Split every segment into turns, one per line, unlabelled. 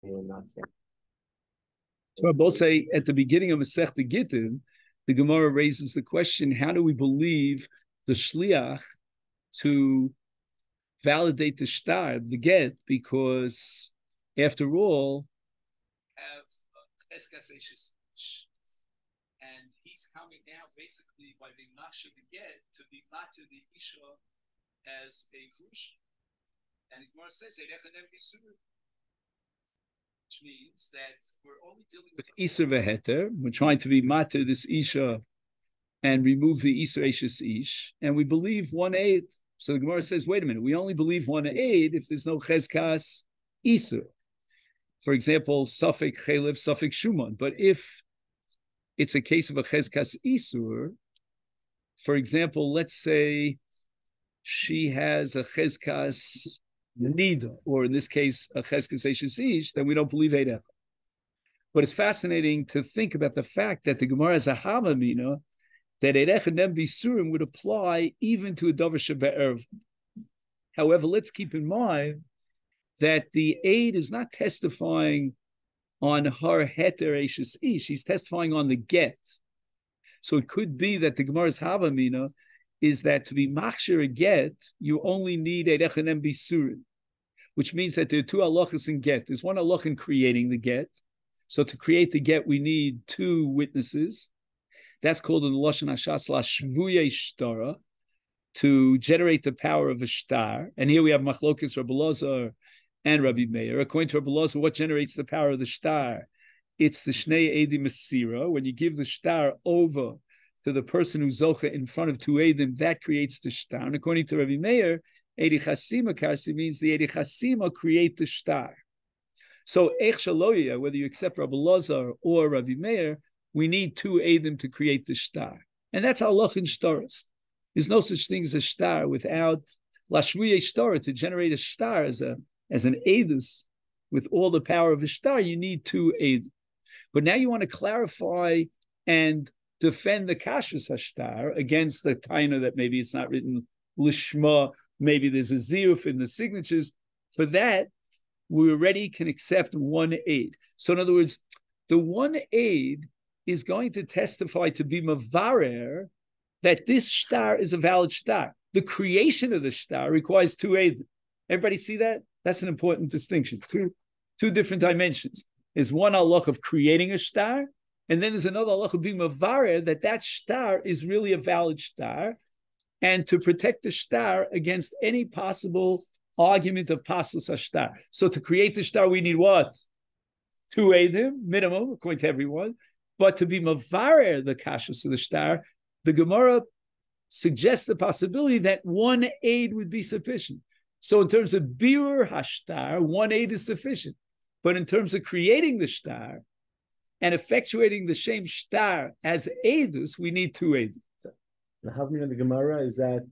So I both say at the beginning of Masechet Gittin, the Gemara raises the question: how do we believe the shliach to validate the shtar, the get? Because after all, have cheskas eishes, and he's coming now basically by being machshir the get to be matir the isha as a grusha, and the Gemara says which means that we're only dealing with Isur v'heter. We're trying to be matir this isha and remove the Isur eishes ish, and we believe 1/8. So the Gemara says, wait a minute, we only believe 1/8 if there's no cheskas Isur. For example, Safek Chelev, Safek Shuman. But if it's a case of a cheskas Isur, for example, let's say she has a cheskas Nida, or in this case, a cheskas eishes ish, then we don't believe Eidech. But it's fascinating to think about the fact that the Gemara has a Havamina that Eidech and Nem Isurim would apply even to a Davar Shebe'erev. However, let's keep in mind that the aid is not testifying on her heter eishes ish, she's testifying on the get. So it could be that the Gemara's Havamina is that to be machshir a get, you only need Eidech and Nem Isurim, which means that there are two halachas in get. There's one halach in creating the get. So to create the get, we need two witnesses. That's called in the Lashon Hashas shvuye shtara, to generate the power of a shtar. And here we have Machlokes Rabbi Elazar and Rabbi Meir. According to Rabbi Elazar, what generates the power of the shtar? It's the Shnei Edim Masira. When you give the shtar over to the person who's zocha in front of two Edim, that creates the shtar. And according to Rabbi Meir, Edi Chasima Karsi means the Edi Chasima create the shtar. So Ech Shaloya, whether you accept Rabbi Elazar or Rabbi Meir, we need two Edim to create the shtar. And that's halach in shtaros. There's no such thing as a shtar without lashvuye shtar. To generate a shtar as an edus with all the power of a shtar, you need two Edim. But now you want to clarify and defend the kashrus hashtar against the taina that maybe it's not written lishma, maybe there's a ziyuf in the signatures. For that, we already can accept one aid. So in other words, the one aid is going to testify to be mavarer that this shtar is a valid shtar. The creation of the shtar requires two aid. Everybody see that? That's an important distinction. Two different dimensions. There's one halach of creating a shtar, and then there's another halach of being mavarer that shtar is really a valid shtar, and to protect the shtar against any possible argument of pasus hashtar. So to create the shtar, we need what? Two edim, minimum, according to everyone. But to be mavarer the kashrus of the shtar, the Gemara suggests the possibility that one aid would be sufficient. So in terms of biur hashtar, one aid is sufficient. But in terms of creating the shtar and effectuating the same shtar as aidus, we need two aidus.
The Havmin of the Gemara is that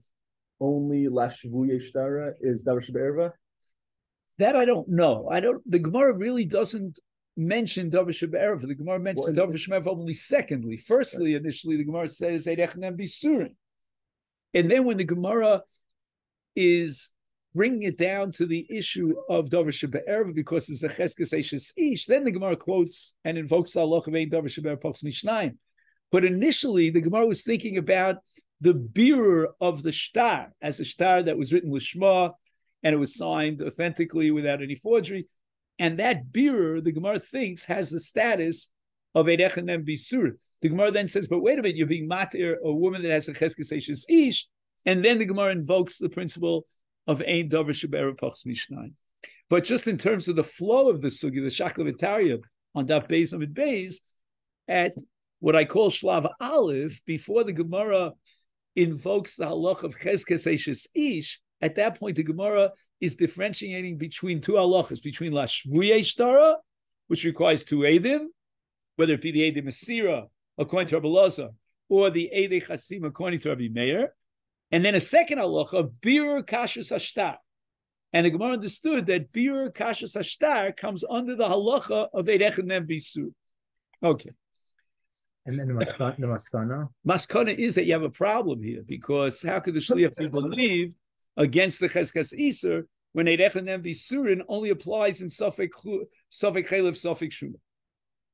only lashvuye shtara is davar shebe'erva?
That I don't know. The Gemara really doesn't mention davar shebe'erva. The Gemara mentions davar shebe'erva only secondly. Firstly, initially, the Gemara says eidech nem bisurim. And then when the Gemara is bringing it down to the issue of davar shebe'erva because it's a cheskes eishes ish, then the Gemara quotes and invokes the halach of ein davar shebe'erva pachs mishnayim. But initially, the Gemara was thinking about the birur of the shtar as a shtar that was written lishma and it was signed authentically without any forgery. And that birur, the Gemara thinks, has the status of eidech and nem bisur. The Gemara then says, but wait a minute, you're being matir a woman that has a cheskes eishes ish. And then the Gemara invokes the principle of ein davar shebe'erva pachs mishnayim. But just in terms of the flow of the sugi, the shakla v'tarya on daf beis amid beis, at what I call Shlav Aleph, before the Gemara invokes the halach of cheskes eishes ish, at that point the Gemara is differentiating between two halachas, between la shvuye shtara, which requires two edim, whether it be the edim Masira, according to Rabbi Elazar, or the edei chasim, according to Rabbi Meir, and then a second halacha of birur kashrus hashtar. And the Gemara understood that birur kashrus hashtar comes under the halacha of eidech nem bisur. Okay.
And then the maskana?
Maskana is that you have a problem here, because how could the shliach be believed against the cheskas iser when eidech nem bisurin only applies in Safek Sofik Chaylev, Sofik Shuma.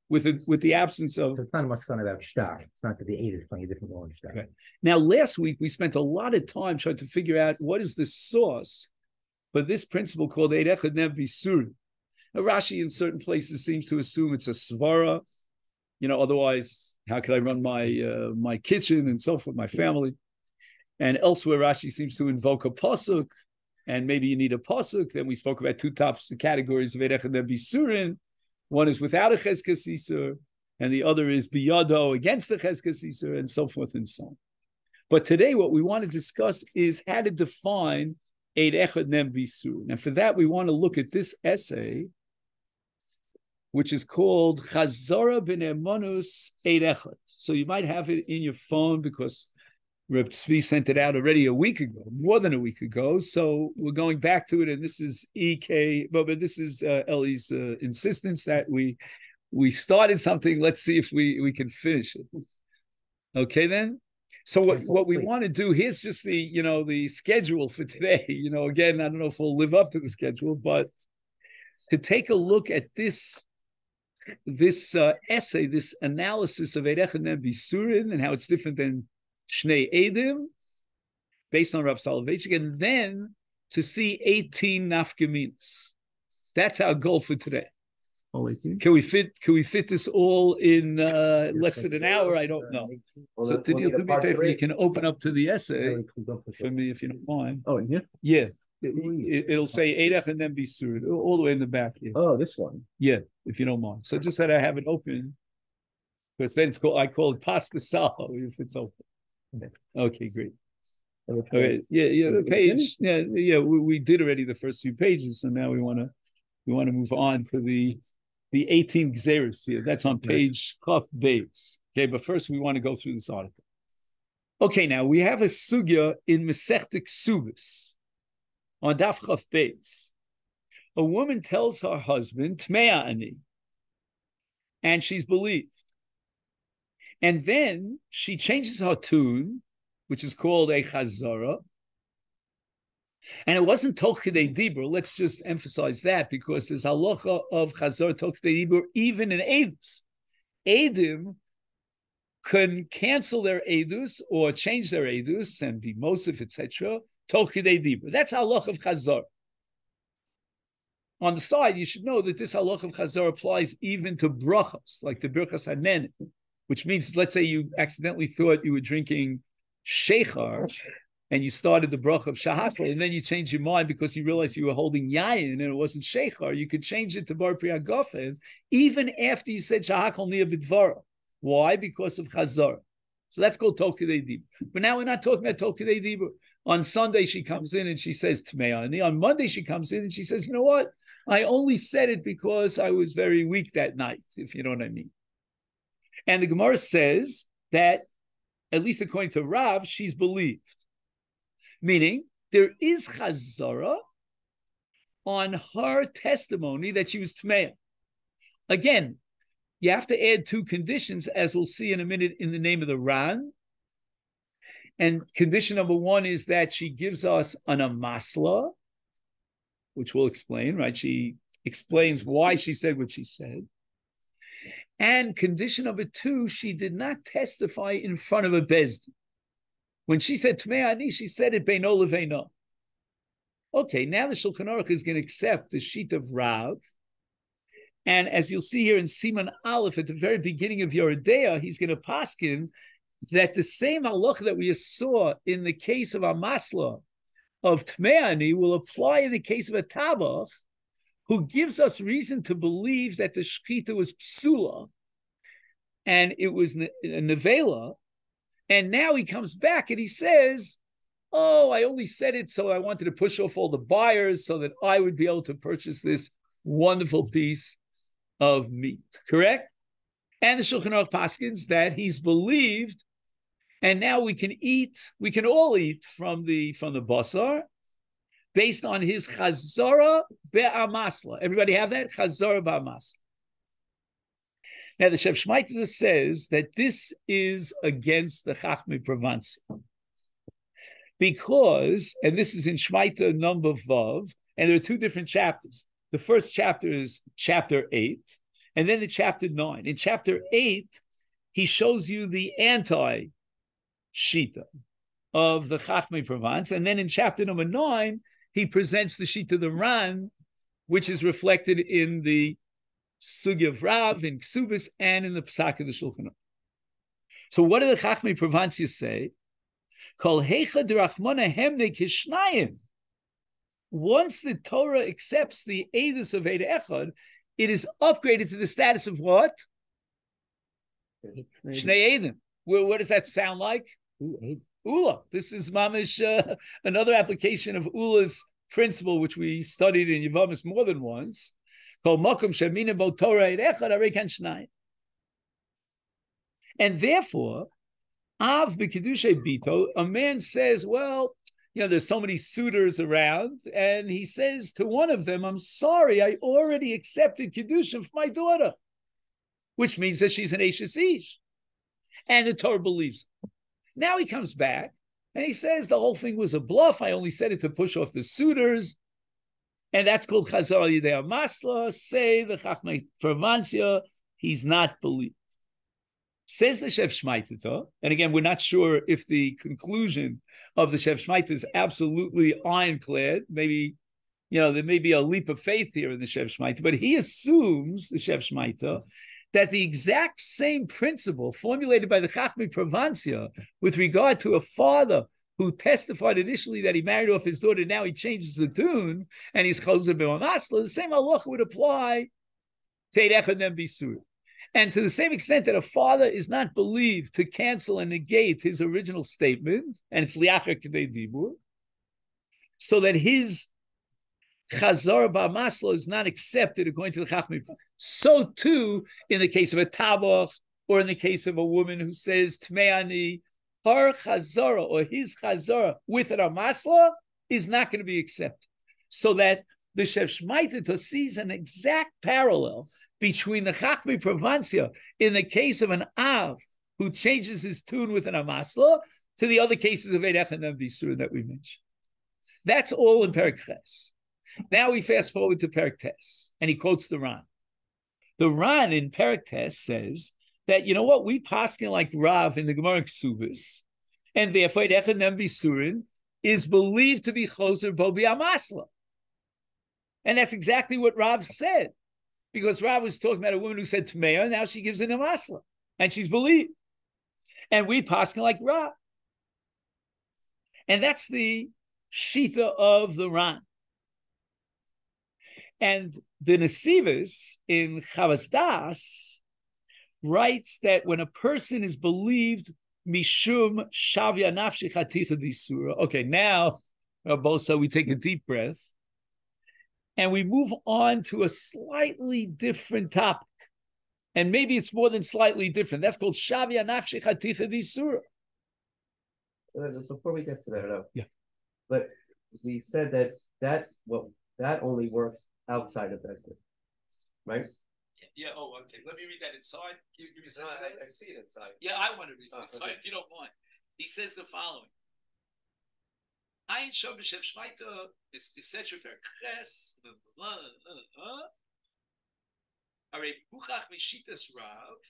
With the absence of...
So it's not a maskana about shtar. It's not that the eight is playing a different role in shtar.
Okay. Now, last week, we spent a lot of time trying to figure out what is the source for this principle called Eid Echad Nev B'Isurim. Now, Rashi in certain places seems to assume it's a svara. Otherwise, how could I run my kitchen and so forth, my family? And elsewhere, Rashi seems to invoke a pasuk, and maybe you need a pasuk. Then we spoke about two types of categories of Eid Echad Nev B'Isurim. One is without a cheskas isur, and the other is biyado against the cheskas isur, and so forth and so on. But today, what we want to discuss is how to define Eid Echad Nev B'Isurim. And for that, we want to look at this essay, which is called Chazara B'Ne'emanus Eid Echad. So you might have it in your phone because Reb Tzvi sent it out already a week ago, more than a week ago. So we're going back to it, and this is but this is Ellie's insistence that we started something. Let's see if we can finish it. Okay, then. So what we want to do, here's just the schedule for today. Again, I don't know if we'll live up to the schedule, but to take a look at this essay, this analysis of Eid Echad Nev B'Isurim and how it's different than Shnei Eidim, based on Rav Soloveitchik, and then to see 18 nafkaminas. That's our goal for today. Can we fit this all in less than an hour? I don't know. So Daniel, do me a favor, you can open up to the essay for me if you don't mind.
Oh, yeah?
Yeah. It'll say Eid Echad Nev B'Isurim all the way in the back here.
Oh, this one.
Yeah, if you don't mind. So just that I have it open, because then I call it Pas B'Sal if it's open. Okay, great. Okay, yeah, the page. Yeah. We did already the first few pages, so now we want to move on to the 18 Gzeros here. That's on page Chaf Beis. Okay, but first we want to go through this article. Okay, now we have a sugya in Masechet Ksubos on Daf Chaf Beis. A woman tells her husband, Tmea ani, and she's believed. And then she changes her tune, which is called a chazara. And it wasn't toch k'dei dibur. Let's just emphasize that because there's halacha of chazara toch k'dei dibur even in edus. Edim can cancel their edus or change their edus and be mosif, etc. Toch k'dei dibur. That's halacha of chazara. On the side, you should know that this halacha of chazara applies even to brachas, like the birchas hanen, which means, let's say you accidentally thought you were drinking shechar, and you started the bracha of shahachal, and then you changed your mind because you realized you were holding yayin and it wasn't shechar. You could change it to bar pri hagafen even after you said shahachal niya b'dvara. Why? Because of chazara. So that's called toch k'dei dibur. But now we're not talking about toch k'dei dibur. On Sunday she comes in and she says tmei ani. On Monday she comes in and she says, you know what? I only said it because I was very weak that night, if you know what I mean. And the Gemara says that, at least according to Rav, she's believed. Meaning, there is chazara on her testimony that she was tmeya. Again, you have to add two conditions, as we'll see in a minute in the name of the Ran. And condition number one is that she gives us an amasla, which we'll explain, right? She explains why she said what she said. And condition number two, she did not testify in front of a bezdin. When she said Tmei ani, she said it beino leveino. Okay, now the Shulchan Aruch is going to accept the sheet of Rav. And as you'll see here in Siman Aleph, at the very beginning of Yoredeah, he's going to paskin that the same halacha that we saw in the case of Amasla of Tmei ani will apply in the case of a Tabach, who gives us reason to believe that the shechita was psula, and it was a nevela, and now he comes back and he says, oh, I only said it so I wanted to push off all the buyers so that I would be able to purchase this wonderful piece of meat, correct? And the Shulchan Aruch paskins that he's believed, and now we can all eat from the basar, based on his chazara be'amasla. Everybody have that? Chazara be'amasla. Now, the Shef Shmaita says that this is against the Chachmei Pravansi. Because, and this is in Shmaita number Vav, and there are two different chapters. the first chapter is chapter 8, and then the chapter 9. In chapter 8, he shows you the anti-shita of the Chachmei Provence, and then in chapter number 9, he presents the shita of the Ran, which is reflected in the Sugi of Rav, in Ksubis, and in the Psak of the Shulchan Aruch. So what do the Chachmei Provencia say? Kol heicha derachmana hemne kishnayim. Once the Torah accepts the Eidus of Eid Echad, it is upgraded to the status of what? Shnei Eidim. What does that sound like? Ula. This is mamish another application of Ula's principle, which we studied in Yevamis more than once. Called Makom Shemina Bo Torah Eid Echad Arekan Shnayim. And therefore, Av B'Kedushay Bito, a man says, well, there's so many suitors around, and he says to one of them, I'm sorry, I already accepted Kedushin for my daughter, which means that she's an Eishes Ish. And the Torah believes him. Now he comes back, and he says the whole thing was a bluff. I only said it to push off the suitors, and that's called Chazar Yidei Masla. Say the Chachmei Provence, he's not believed. Says the Shef Shmaitita, and again, we're not sure if the conclusion of the Shef Shmaitita is absolutely ironclad. Maybe, there may be a leap of faith here in the Shef Shmaitita, but he assumes, the Shef Shmaitita, that the exact same principle formulated by the Chachmei Provencia with regard to a father who testified initially that he married off his daughter, now he changes the tune, and he's Choser B'Masla, the same halacha would apply to Eid Echad and Bisur. And to the same extent that a father is not believed to cancel and negate his original statement, and it's liacher k'dei dibur, so that his chazar ba'masla is not accepted according to the Chachmei. So too, in the case of a tabach, or in the case of a woman who says tmeani, her chazara or his chazara with an amasla is not going to be accepted. So that the Shef Shmaitita sees an exact parallel between the Chachmei Provencia in the case of an Av who changes his tune with an Amasla to the other cases of Eid Echad and Bisur that we mentioned. That's all in Perek Ches. Now we fast forward to Perek Tes, and he quotes the Ran. The Ran in Perek Tes says that, we paskin like Rav in the Gemara Ksubis, and therefore Eid Echad and Bisurin is believed to be Choser Bo B'Amasla. And that's exactly what Rav said. Because Rav was talking about a woman who said Tmeya, now she gives an Amasla, and she's believed. And we paskin like Rav. And that's the Shita of the Ran. And the Nesivos in Chavas Das writes that when a person is believed, Mishum Shavya Nafshi Chaticha Disura. Okay, now, Bosa, we take a deep breath. And we move on to a slightly different topic. And maybe it's more than slightly different. That's called Shavya Nafshi Chaticha Disura.
Before we get to that, though.
Yeah.
But we said that only works outside of Bezdin, right?
Yeah. Oh, okay. Let me read that inside. Give me a second.
I see it inside.
Yeah, I want to read it inside, if you don't mind. He says the following. Ayin Shom B'Shef Shmaita is etc. Ches. Are Buchach Mishitas Rav.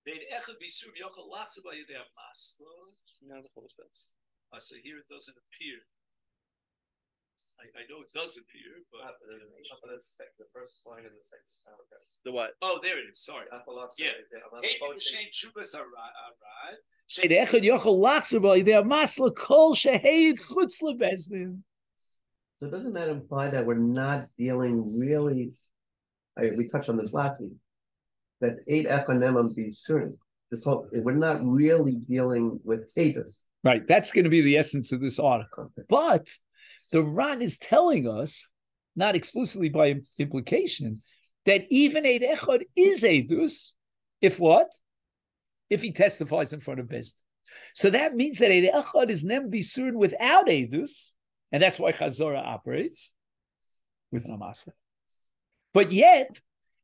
They'd Echad Bisur Yochel Lachsa B'Yedei Maslo. So here it doesn't appear. I know it does appear, but
the first line in the second paragraph.
The what? Oh, there it is. Sorry. Yeah. So
doesn't that imply that we're not dealing really? We touched on this last week. That 8 echonem bisurim. We're not really dealing with Edus.
Right. That's going to be the essence of this article.
Okay.
But the Ran is telling us, not explicitly by implication, that even Eid Echad is Eidus, if what? If he testifies in front of Bezdin. So that means that Eid Echad is Nem Bisurin without Eidus, and that's why Chazorah operates with Amasa. But yet,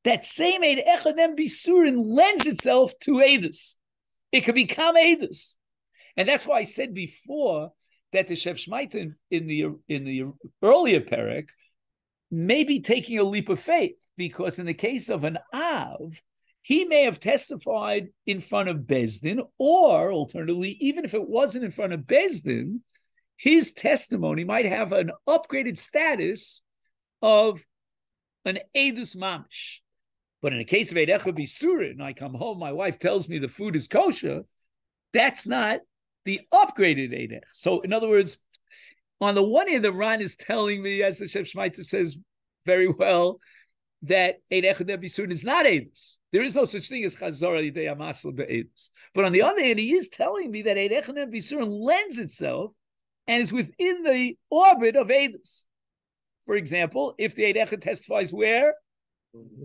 that same Eid Echad Nem Bisurin lends itself to Eidus. It could become Eidus. And that's why I said before that the Shef Shmaita in the earlier Perek maybe taking a leap of faith, because in the case of an Av, he may have testified in front of Bezdin, or alternatively, even if it wasn't in front of Bezdin, his testimony might have an upgraded status of an Eidus Mamish. But in the case of Eid Echad B'Isurin, I come home, my wife tells me the food is kosher, that's not the upgraded Eid Echad. So in other words, on the one hand, the Ran is telling me, as the Shef Shmaita says very well, that Eid Echad B'Isurin is not Eidus. There is no such thing as Chazor Yidei Amasel Be'eidus. But on the other hand, he is telling me that Eid Echad B'Isurin lends itself and is within the orbit of Eidus. For example, if the Eid Echad testifies where?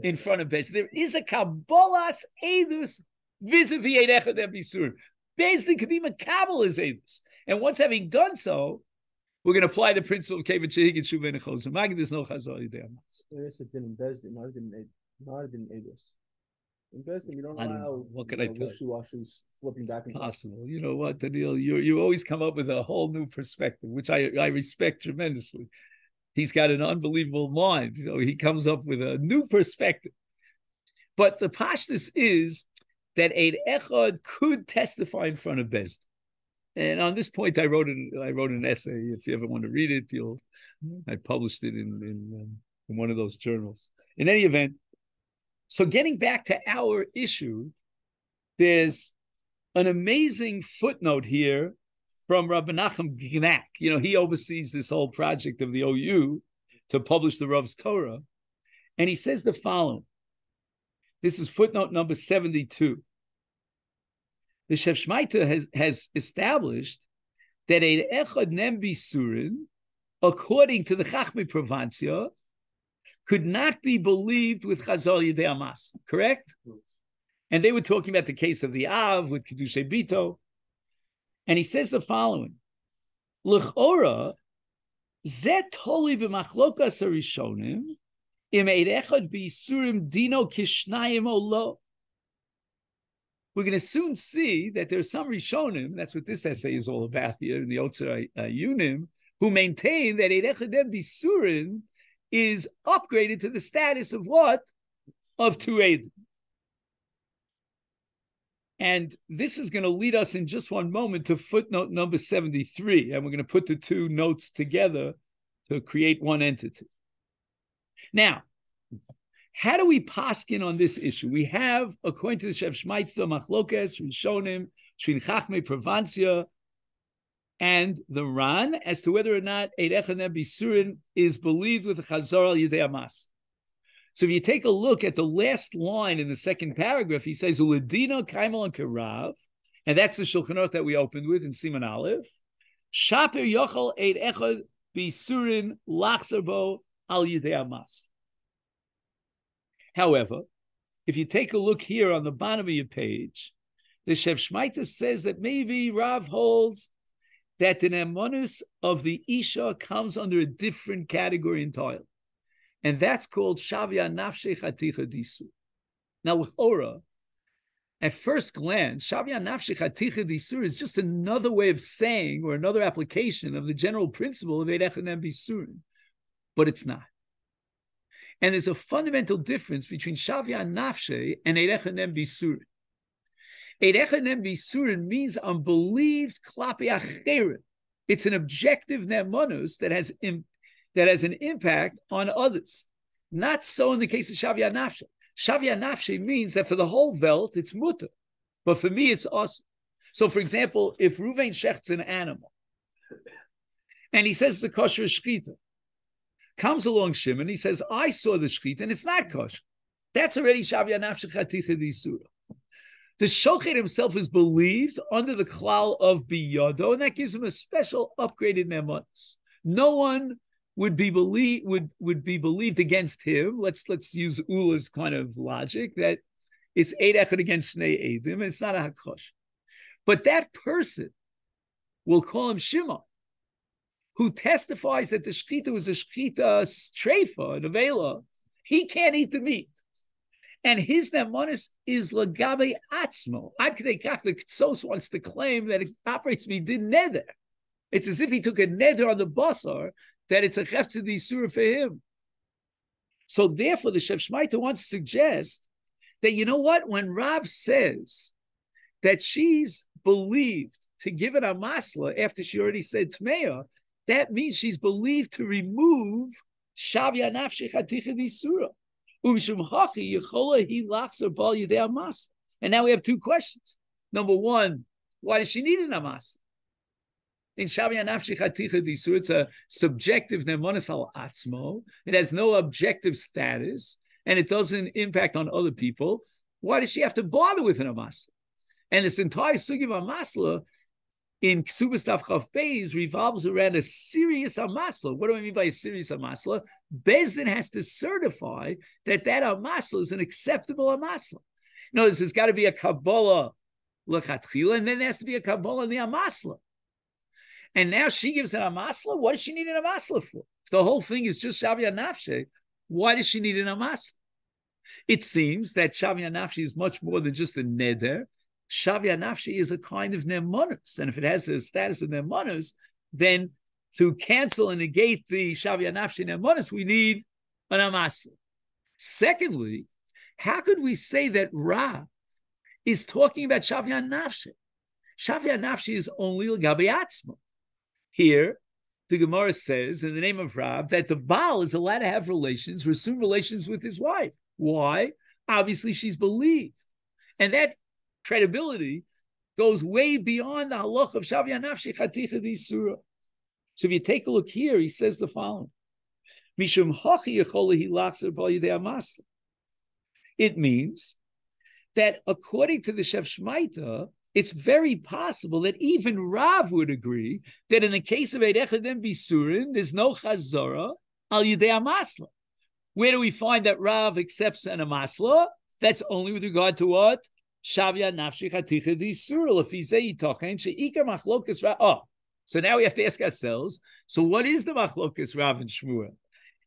In front of Bezdin. There is a Kabbalas Eidus vis-a-vis Eid Echad B'Isurin. Bezdin could be Makabal as Eidus. And once having done so, we're going to apply the principle of Kevin Shehig and Shuvah and Chosam. Magid, there's no Chazor Yidei Amasel.
Yes, it didn't Bezdin, not in Eidus. In Bezdin, you don't
I don't
allow
know. What can I tell you?
wishy-washy flipping back and forth.
Possible. You know what, Daniel? You always come up with a whole new perspective, which I respect tremendously. He's got an unbelievable mind. So he comes up with a new perspective. But the pashtus is that Eid Echad could testify in front of Bezdin. And on this point, I wrote an essay. If you ever want to read it, I published it in one of those journals. In any event, so getting back to our issue, there's an amazing footnote here from Rabbi Nachum Gnak. He oversees this whole project of the OU to publish the Rav's Torah. And he says the following. This is footnote number 72. The Shef Shmaita has established that Eid Echad Nem B'Isurin, according to the Chachmei Provansia, could not be believed with Chazal Yidei Amas. Correct? And they were talking about the case of the Av with Kedushay Bito. And he says the following: L'chora, zet toli b'machlokas harishonim, im Eid Echad B'Isurim dino kishnayim o lo. We're going to soon see that there's some Rishonim, that's what this essay is all about here in the Otzer Yunim, who maintain that Eid Echad B'Isurim is upgraded to the status of what? Of two Eidim. And this is going to lead us in just one moment to footnote number 73. And we're going to put the two notes together to create one entity. Now, how do we paskin on this issue? We have, according to the Shef Shmaita, Machlokes, Rishonim, Shvin Chachmei Provansia, and the Ran, as to whether or not Eid Echad B'Isurin is believed with the Chazor al Yidei Amas. So if you take a look at the last line in the second paragraph, he says, Uladino Kaimal and Karav, and that's the Shulchan Aruch that we opened with in Siman Aleph. Shaper Yochel Eid Echad B'Isurin Lachzerbo al Yidei Amas. However, if you take a look here on the bottom of your page, the Shef Shmaita says that maybe Rav holds that the nemonus of the Isha comes under a different category entirely. And that's called Shavya Nafshei Chaticha Disur. Now, with Ora, at first glance, Shavya Nafshei Chaticha Disur is just another way of saying, or another application of the general principle of Eid Echad B'Isurin. But it's not. And there's a fundamental difference between Shavya Nafshei and Eid Echad B'Isurin. Eid Echad B'Isurin means unbelieved klapi acheret. It's an objective nemanus that has an impact on others. Not so in the case of Shavya Nafshei. Shavya Nafshei means that for the whole Welt, it's mutter. But for me, it's awesome. So, for example, if Ruvain shechts an animal, and he says it's a kosher shchita, comes along Shimon, he says, I saw the shchita, and it's not kosher. That's already Shavya Nafshei Chaticha D'Isura. The shochet himself is believed under the klal of biyado, and that gives him a special upgraded nemanus. No one would be believed against him. Let's use Ula's kind of logic that it's Eid Echad against Shnei Eidim, and it's not a hakosh. But that person, we'll call him Shimon, who testifies that the shchita was a shchita treifa, an avela, he can't eat the meat. And his nemanus is lagabe atzmo. Ad kedei kach, the Ktsos wants to claim that it operates midin neder. It's as if he took a neder on the basar, that it's a cheftzah d'isura for him. So therefore, the Shef Shmaita wants to suggest that, you know what, when Rav says that she's believed to give it a masla after she already said Tmeya, that means she's believed to remove Shavya Nafshi Chaticha Disura. And now we have two questions. Number one, why does she need an amasla? In Shavya Nafshi Chaticha Disura, it's a subjective nemonis al atzmo. It has no objective status, and it doesn't impact on other people. Why does she have to bother with an amasla? And this entire sugi of amasla in Ksubas Daf Chav Beis revolves around a serious amasla. What do I mean by a serious amasla? Bezdin has to certify that amasla is an acceptable amasla. No, there's got to be a Kabbalah lechatchila, and then there has to be a Kabbalah in the amasla. And now she gives an amasla. What does she need an amasla for? If the whole thing is just Shavya Nafshi, why does she need an amasla? It seems that Shavya Nafshi is much more than just a neder. Shavya Nafshi is a kind of nemonos, and if it has the status of nemonos, then to cancel and negate the Shavya Nafshi nemonos, we need an amasla. Secondly, how could we say that Rav is talking about Shavya Nafshi? Shavya Nafshi is only l'gabe atzma. Here, the Gemara says, in the name of Rav, that the Baal is allowed to have relations, resume relations with his wife. Why? Obviously, she's believed. And that credibility goes way beyond the halach of Shavya Nafshi Chaticha D'Isura. So if you take a look here, he says the following. Mishum hachi yecholahi lachzer b'al yidei amasla. It means that according to the Shef Shmaita, it's very possible that even Rav would agree that in the case of Eid Echadem Bisurin, there's no chazara al yidei amasla. Where do we find that Rav accepts an amasla? That's only with regard to what? Shavya Nafshi Chaticha D'Isura Lefizei Yitochen Sheikar Machlokas Rav. Oh, so now we have to ask ourselves, so what is the Machlokas Rav and Shmuel?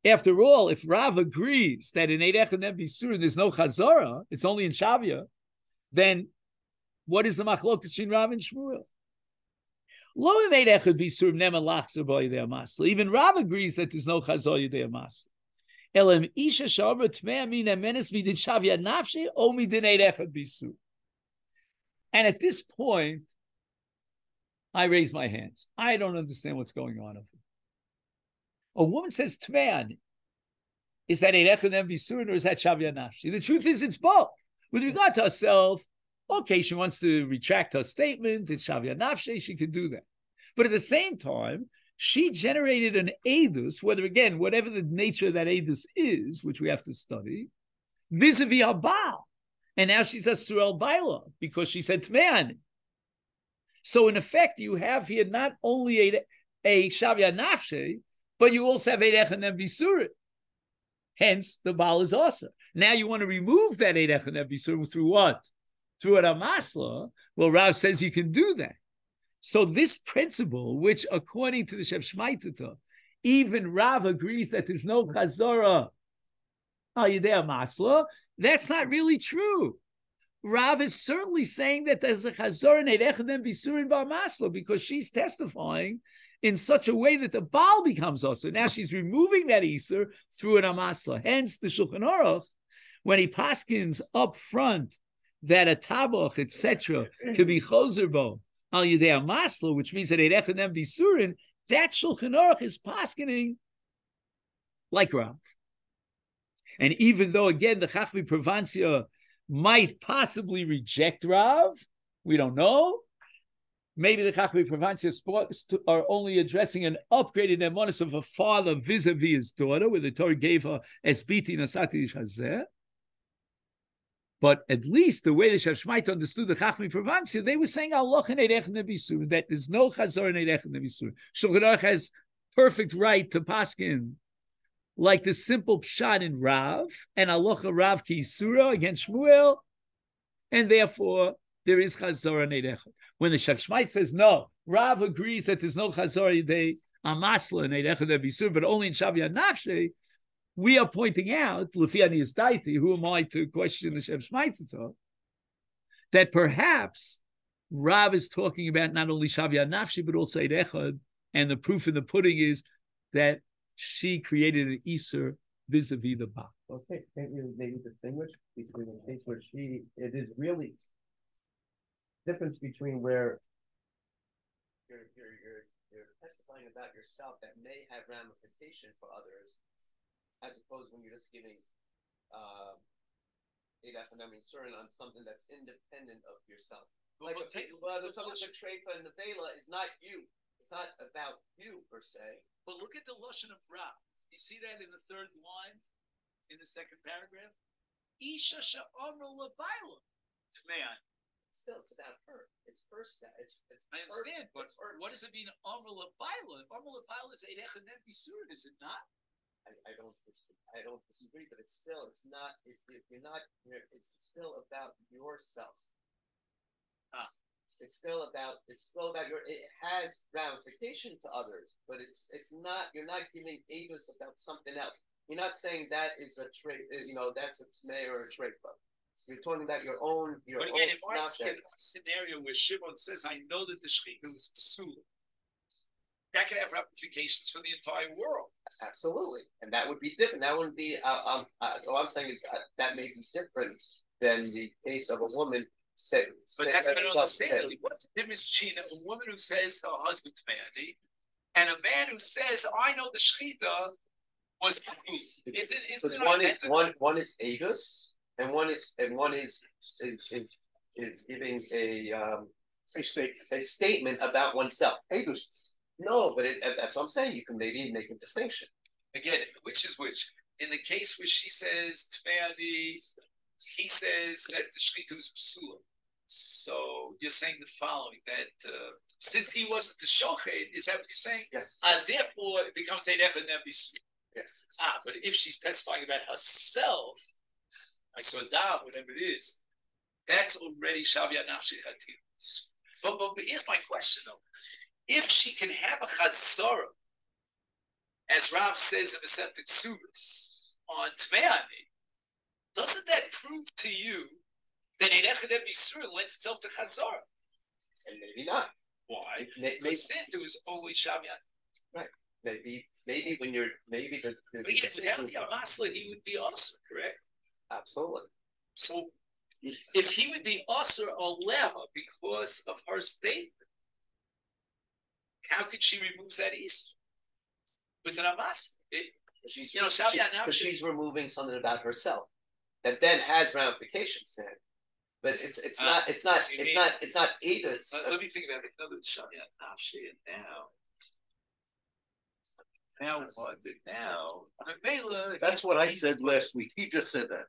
After all, if Rav agrees that in Eid Echadem Bisurin there's no chazara, it's only in Shavya, then what is the machlokas between Rav and Shmuel? Lo Eid Echad Bisurim Neman Lachzer Bo Yidei Amasla. Even Rav agrees that there's no chazara Yidei Amasla. Elem Isha Shavra Tmei Min Emenes Midin Shavya Nafshi O Midin Eid Echad Bisurim. And at this point, I raise my hands. I don't understand what's going on. A woman says Tmei. Is that Eid Echad Bisurim or is that Shavya Nafshi? The truth is, it's both. With regard to herself, okay, she wants to retract her statement, it's Shavya Nafshi, she could do that. But at the same time, she generated an edus, whatever the nature of that edus is, which we have to study, vis-a-vis her Baal. And now she's a Surel Baila, because she said Tme'ani. So in effect, you have here not only a Shavya Nafshi, but you also have Eid Echad Bisurim. Hence, the Baal is also. Now you want to remove that Eid Echad Bisurim through what? Through an amasla. Well, Rav says you can do that. So this principle, which according to the Shef Shmaita, even Rav agrees that there's no chazara al yidei amasla, that's not really true. Rav is certainly saying that there's a chazara in Eid Echad Bisurim b'amasla because she's testifying in such a way that the Baal becomes also. Now she's removing that Isur through an amasla. Hence, the Shulchan Aruch, when he paskins up front that a tabach, etc., could be chozerbo al yidei amasla, which means that Eid Echad Bisurin, that Shulchan Aruch is paskining like Rav. And even though, again, the Chachmi Provancia might possibly reject Rav, we don't know. Maybe the Chachmi Provancia are only addressing an upgraded emunus of a father vis-a-vis his daughter, where the Torah gave her esbiti nasati shazeh. But at least the way the Shef Shmaita understood the Chachmi Provancia, they were saying Allah in Eid Echad Bisurim, that there's no chazar in Eid Echad Bisurim. Shulchan Aruch has perfect right to paskin like the simple pshat in Rav and Allah Rav ki Isura against Shmuel, and therefore there is chazar in Eid Echad. When the Shef Shmaita says no, Rav agrees that there's no chazar yidei amasla in Eid Echad Bisurim, but only in Shavya Nafshi. We are pointing out, Lefi Ani Yizdaiti, who am I to question the Shef Shmaita, that perhaps Rav is talking about not only Shavya Nafshi, but also Eid Echad, and the proof in the pudding is that she created an Isur vis-a-vis the Baal.
Okay, can't you maybe distinguish between the case where it is really difference between where you're testifying about yourself that may have ramification for others, as opposed when you're just giving Isurim on something that's independent of yourself. Like the Treifa and the Vela is not you. It's not about you per se.
But look at the lashon of Rav. You see that in the third line, in the second paragraph. Isha she'amru lebayla tmean.
Still, it's about her. It's first that.
I understand, but what does it mean? Amru lebayla. Amru lebayla is eid echad nem bisurin, is it not?
I don't disagree, but it's not. If you're not, it's still about yourself. It's still about your. It has ramification to others, but it's not. You're not giving avis about something else. You're not saying that is a trait. That's a tmei or a trait. You're talking about your own.
But again, it might be a scenario where Shimon says, "I know that the shechita was psul." That could have ramifications for the entire world.
Absolutely, and that would be different. That wouldn't be. All I'm saying is that may be different than the case of a woman.
But that's what I don't understand. What's the difference between a woman who says to her husband's married and a man who says, "I know the shechita was
one is agus and one is giving a statement about oneself. Agus. No, but that's what I'm saying. You can maybe make a distinction.
Again, which is which? In the case where she says Tmeani, he says that the shechita is psula. So you're saying the following, that since he wasn't the shochet, is that what you're saying?
Yes.
Therefore, it becomes eid echad nem bisurin.
Yes.
But if she's testifying about herself, I saw that, whatever it is, that's already Shavya Nafshi Chatim. But here's my question though. If she can have a chazorah, as Rav says in the Masechet Isurim, on Tmeani, doesn't that prove to you that eid echad nem bisurin lends itself to chazorah?
And maybe not.
Why? Maybe it was always Shavya.
Right. Maybe when you're
but yes, without the Amasla, he would be also correct.
Absolutely.
So if he would be Asr Aleha because of her statement, how could she remove that East with an Amas?
She's removing something about herself that then has ramifications then. But it's not Eda's.
Let me think about it. Another Shavya Nafshi now what? Now
that's what I said last week. He just said that.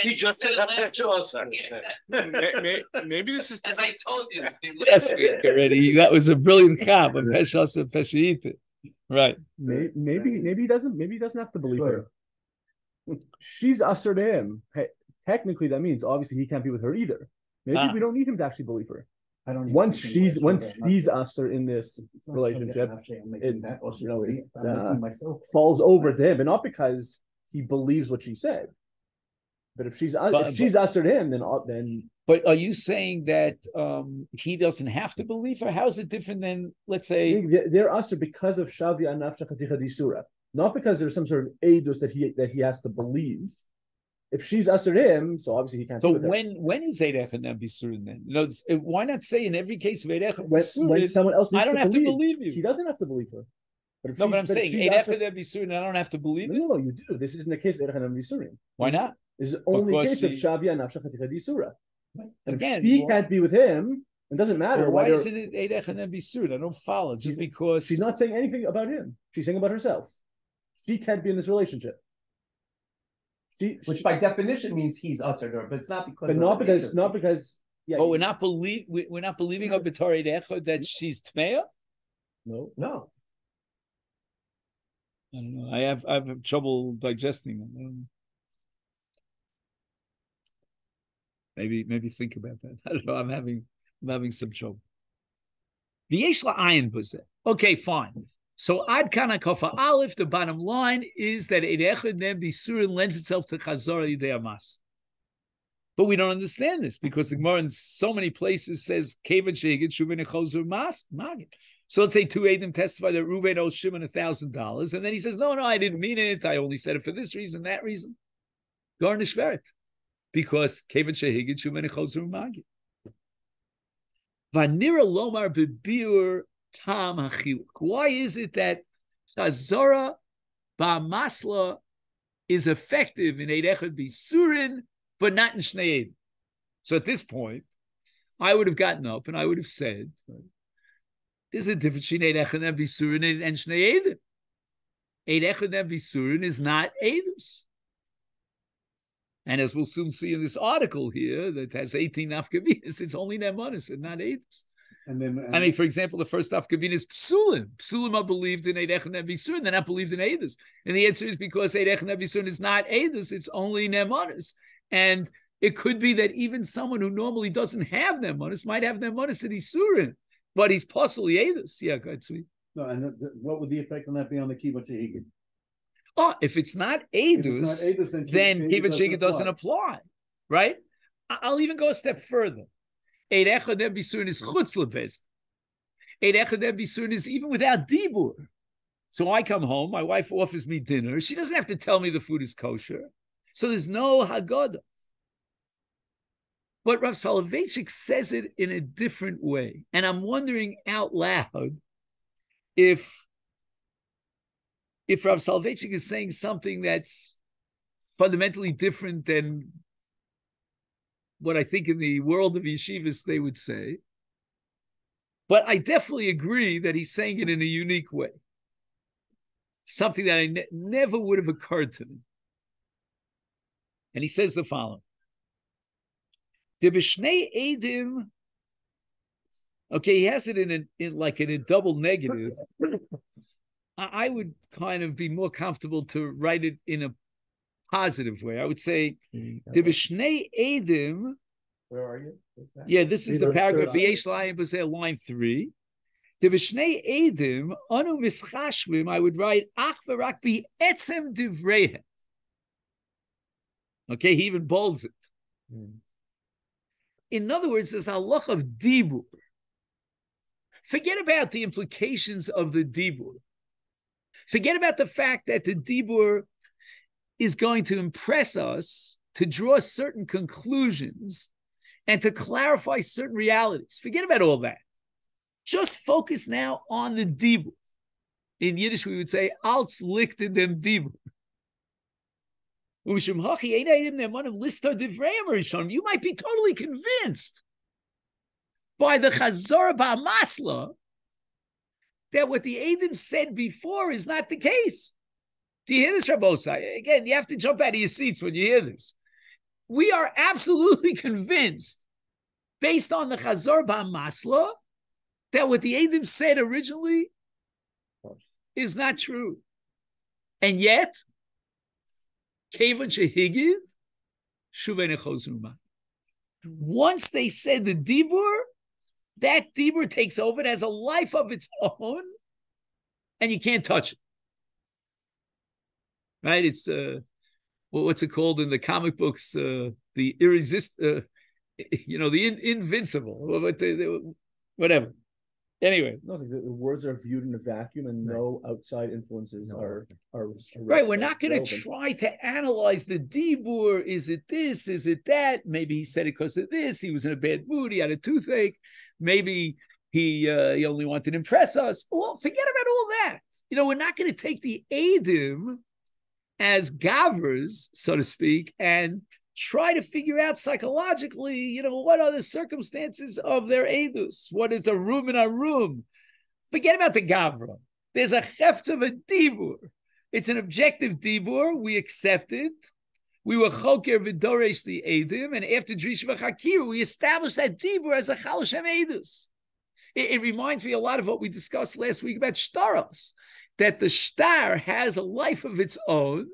He just said
Maybe this is.
As I told you last week already. That was a brilliant chap of Peshas and Peshaita. Right.
Maybe he doesn't. Maybe he doesn't have to believe her. She's usher to him. Hey, technically, that means obviously he can't be with her either. Maybe we don't need him to actually believe her. I don't. Once she's usher in this relationship, it falls over to him, and not because he believes what she said. But if she's usher to him, then.
But are you saying that he doesn't have to believe her? How is it different than, let's say,
they're usher because of Shavya Nafsha Chaticha Disura, not because there's some sort of edus that he has to believe. If she's usher him, so obviously he can't.
So when is eid echad nem bisurin then? No, why not say in every case of eid echad bisurin,
when someone else needs
I don't have to believe you.
He doesn't have to believe her.
But I'm saying eid echad nem bisurin, I don't have to believe you.
No, you do. This isn't the case of eid echad nem bisurin.
Why not?
This is only case of Shavya Nafsha Chaticha Disura. And
again,
if she can't be with him, it doesn't matter.
Why isn't it eid echad nem bisurin? I don't follow. Just because
she's not saying anything about him. She's saying about herself. She can't be in this relationship.
Which by definition means he's ushered her, but it's not because.
But not because. Yeah.
Oh, we're not believing of B'Torah Echad that she's tmeya.
No.
I don't know. I have trouble digesting them. Maybe think about that. I don't know. I'm having some trouble. The Yeshla Ayin Buzeh. Okay, fine. So Ad Kana Kofa Aleph, the bottom line is that eid echad nem bisurin lends itself to Chazorah Yidei Amas. But we don't understand this because the Gemara in so many places says Kevan Shehigid Shuvin Echozur Mas Magid. So let's say two Eidim testify that Reuven owes Shimon $1,000, and then he says, no, I didn't mean it. I only said it for this reason, that reason. Garnish Veret. Because Kevin Shehigid Shumen Chosru Magi. Vanira Lomar Bebiur Tam Hachiluk. Why is it that Chazara Ba'masla is effective in Eid Echad Bisurin, but not in Shnei Eidim? So at this point, I would have gotten up and I would have said, there's a difference between Eid Echad Bisurin and Shnei Eidim. Eid Echad Bisurin is not Eidus. And as we'll soon see in this article here that has 18 nafkavinas, it's only nemanis and not edus. I mean, for example, the first nafkavina is psulim. Psulim are believed in eidech and bisurin; they're not believed in edus. And the answer is because eidech and bisurin is not edus; it's only nemanis. And it could be that even someone who normally doesn't have nemanis might have nemanis in isurim, but he's possibly edus. Yeah, go ahead, sweet.
No, and what would the effect on that be on the kibbutz shehigid?
Oh, if it's not edus, then kibbutz shehigid doesn't apply, right? I'll even go a step further. Eid echad bisurin is chutz lebez. Eid echad bisurin is even without dibur. So I come home, my wife offers me dinner. She doesn't have to tell me the food is kosher. So there's no haggadah. But Rav Soloveitchik says it in a different way. And I'm wondering out loud if Rav Soloveitchik is saying something that's fundamentally different than what I think in the world of yeshivas they would say. But I definitely agree that he's saying it in a unique way. Something that I never would have occurred to me. And he says the following. Okay, he has it in a double negative. I would kind of be more comfortable to write it in a positive way. I would say, Dibishnei Edim.
Where are you?
Yeah, this is the paragraph. V'yesh Layim B'zeh, line 3. Dibishnei Edim, Anu Mischashvim, I would write, Ach v'rak v'etzem divreihem. Okay, he even bolds it. In other words, there's a halach of dibur. Forget about the implications of the dibur. Forget about the fact that the dibur is going to impress us to draw certain conclusions and to clarify certain realities. Forget about all that. Just focus now on the dibur. In Yiddish, we would say, Alts lichten dem dibur. You might be totally convinced by the Chazor Ba'masla that what the Eidim said before is not the case. Do you hear this, Rabbosai? Again, you have to jump out of your seats when you hear this. We are absolutely convinced, based on the Chazor Ba'masla, that what the Eidim said originally is not true. And yet, once they said the dibur, that dibur takes over. It has a life of its own, and you can't touch it. Right? It's what's it called in the comic books? The irresistible, the invincible, whatever. Anyway,
no, the words are viewed in a vacuum, and no outside influences are
right. We're not going to try to analyze the dibur. Is it this? Is it that? Maybe he said it because of this. He was in a bad mood. He had a toothache. Maybe he only wanted to impress us. Well, forget about all that. We're not going to take the Eidim as gavers, so to speak, and try to figure out psychologically, what are the circumstances of their edus? What is a room in a room? Forget about the gavra. There's a heft of a dibur. It's an objective dibur. We accept it. We were choker v'doresh the edim, and after drish v'chakir, we established that dibur as a chalshem edus. It reminds me a lot of what we discussed last week about shtaros, that the shtar has a life of its own.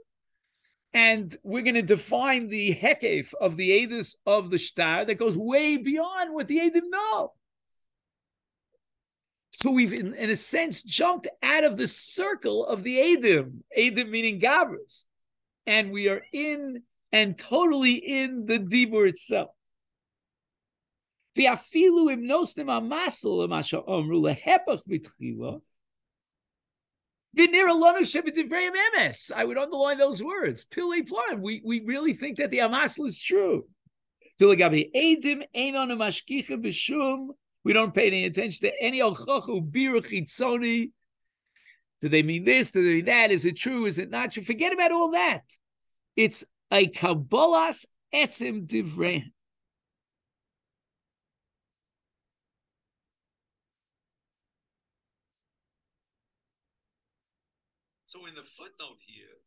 And we're going to define the hekef of the edus of the shtar that goes way beyond what the edim know. So we've, in a sense, jumped out of the circle of the edim meaning gavras, and we are in and totally in the dibur itself. V'afilu im nosnim amasel l'masha omru lehepach b'tchila. V'nira lanu shebedivrei emes. I would underline those words. Pili plan. We really think that the amasel is true. Tilagabi edim einon mashkicha b'shum. We don't pay any attention to any alchachu biruch chitzoni. Do they mean this? Do they mean that? Is it true? Is it not true? Forget about all that. It's a kabbalas etzim divrei. So in the footnote here,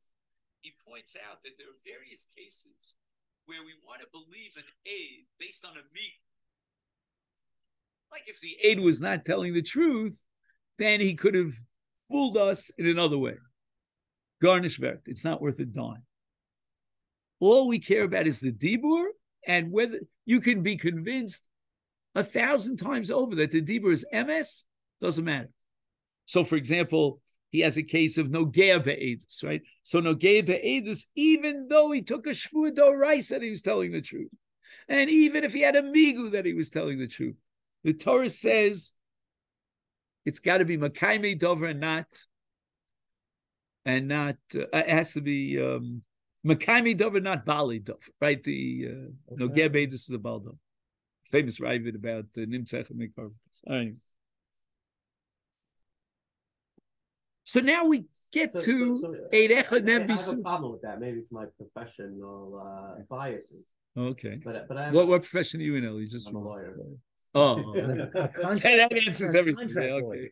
he points out that there are various cases where we want to believe an aid based on a meat. Like if the aid was not telling the truth, then he could have fooled us in another way. Garnish vert. It's not worth a dime. All we care about is the dibur, and whether you can be convinced 1,000 times over that the dibur is emes, doesn't matter. So, for example, he has a case of nogea ve'edus, right? So nogea ve'edus, even though he took a shmua dorais that he was telling the truth, and even if he had a migu that he was telling the truth, the Torah says it's got to be makaimi dover and not it has to be makaimi dover, not bali dover, right? The nogea ve'edus is the baldo. Famous Ravid about nimtzach and mikar. Anyway. So now we get to Eid Echad Nem Bisun.
I have a problem with that. Maybe it's my professional biases.
Okay.
But I
what profession are you in, Ellie? Just
I'm a lawyer.
Oh, that answers everything. Okay.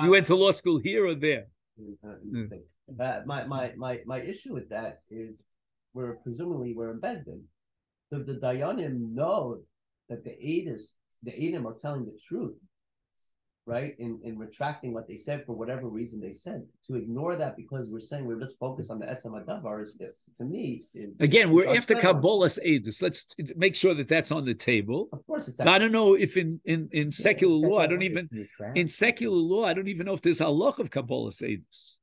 You went to law school here or there?
My issue with that is we're in Bezdin. So the Dayanim know that the Eidim are telling the truth, right? In retracting what they said for whatever reason they said. To ignore that because we're saying we're just focused on the Etzem Adavar is, to me,
again, we're after Kabbalah's Eidus. Let's make sure that that's on the table.
Of course, it's.
I don't know if in secular law, I don't even know if there's a halach of Kabbalah's Eidus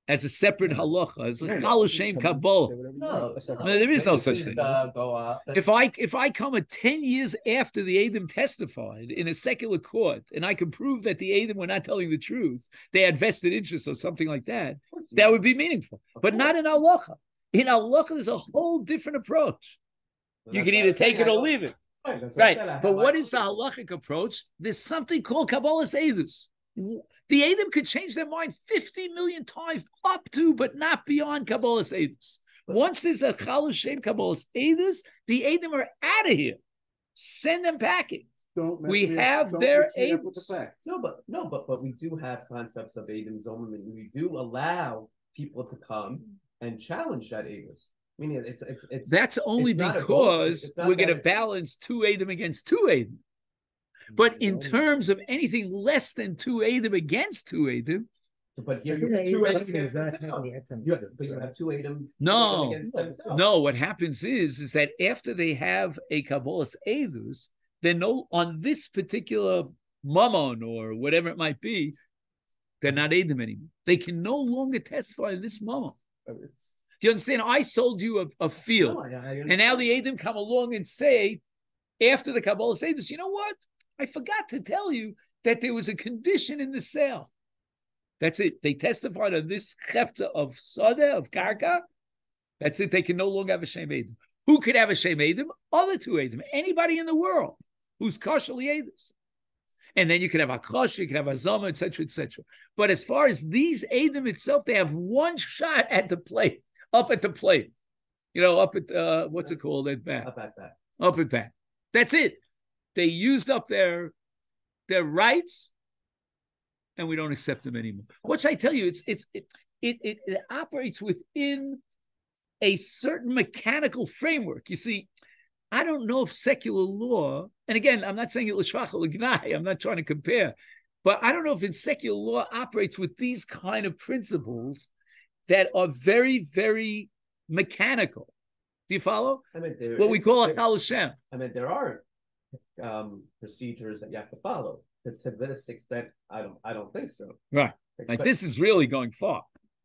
as a separate halacha, as a chal shem Kabbalah.
No,
there is no such thing.
Go out.
If I come 10 years after the Eidim testified in a secular court, and I can prove that the Eidim were not telling the truth, they had vested interest or something like that, that would be meaningful. But not in halacha. In halacha, there's a whole different approach. You can either take it or leave it. Right. But what is the halachic approach? There's something called Kabbalah's Eidus. The Eidim could change their mind 50 million times up to, but not beyond Kabbalah's Eidus. Once there's a Chal Shem Kabbalah's Eidus, the Eidim are out of here. Send them packing. We have their Eidus.
No, but we do have concepts of Eidim Zomim, and we do allow people to come and challenge that Eidus. I mean, it's
that's only because we're going to balance 2 Eidim against 2 Eidim. But in terms of anything less than 2 Eidim against 2 Eidim,
but here you have 2 Eidim. But you have 2 Eidim.
No. What happens is that after they have a Kabbalah's Eidus, they're on this particular mammon or whatever it might be, they're not Eidim anymore. They can no longer testify in this mammon. Do you understand? I sold you a field, and now the Eidim come along and say, after the Kabbalah's Eidus, you know what? I forgot to tell you that there was a condition in the sale. That's it. They testified on this chefta of Sada, of Karka. That's it. They can no longer have a Shem Eidim. Who could have a Shem Eidim? Other 2 Eidim. Anybody in the world who's kosher Eidus. And then you can have a kosher, you can have a zama, etc., etc. But as far as these Eidim itself, they have one shot at the plate, up at the plate. Up at, what's it called? At bat. Up at bat. That's it. They used up their rights, and we don't accept them anymore. What should I tell you? It operates within a certain mechanical framework. You see, I don't know if secular law, and again, I'm not saying it l'shvach or l'gnai, I'm not trying to compare, but I don't know if in secular law operates with these kind of principles that are very, very mechanical. Do you follow?
I mean,
what we call a chal Shem.
I mean, there are procedures that you have to follow. To this extent, I don't think so.
Right. Like this is really going far.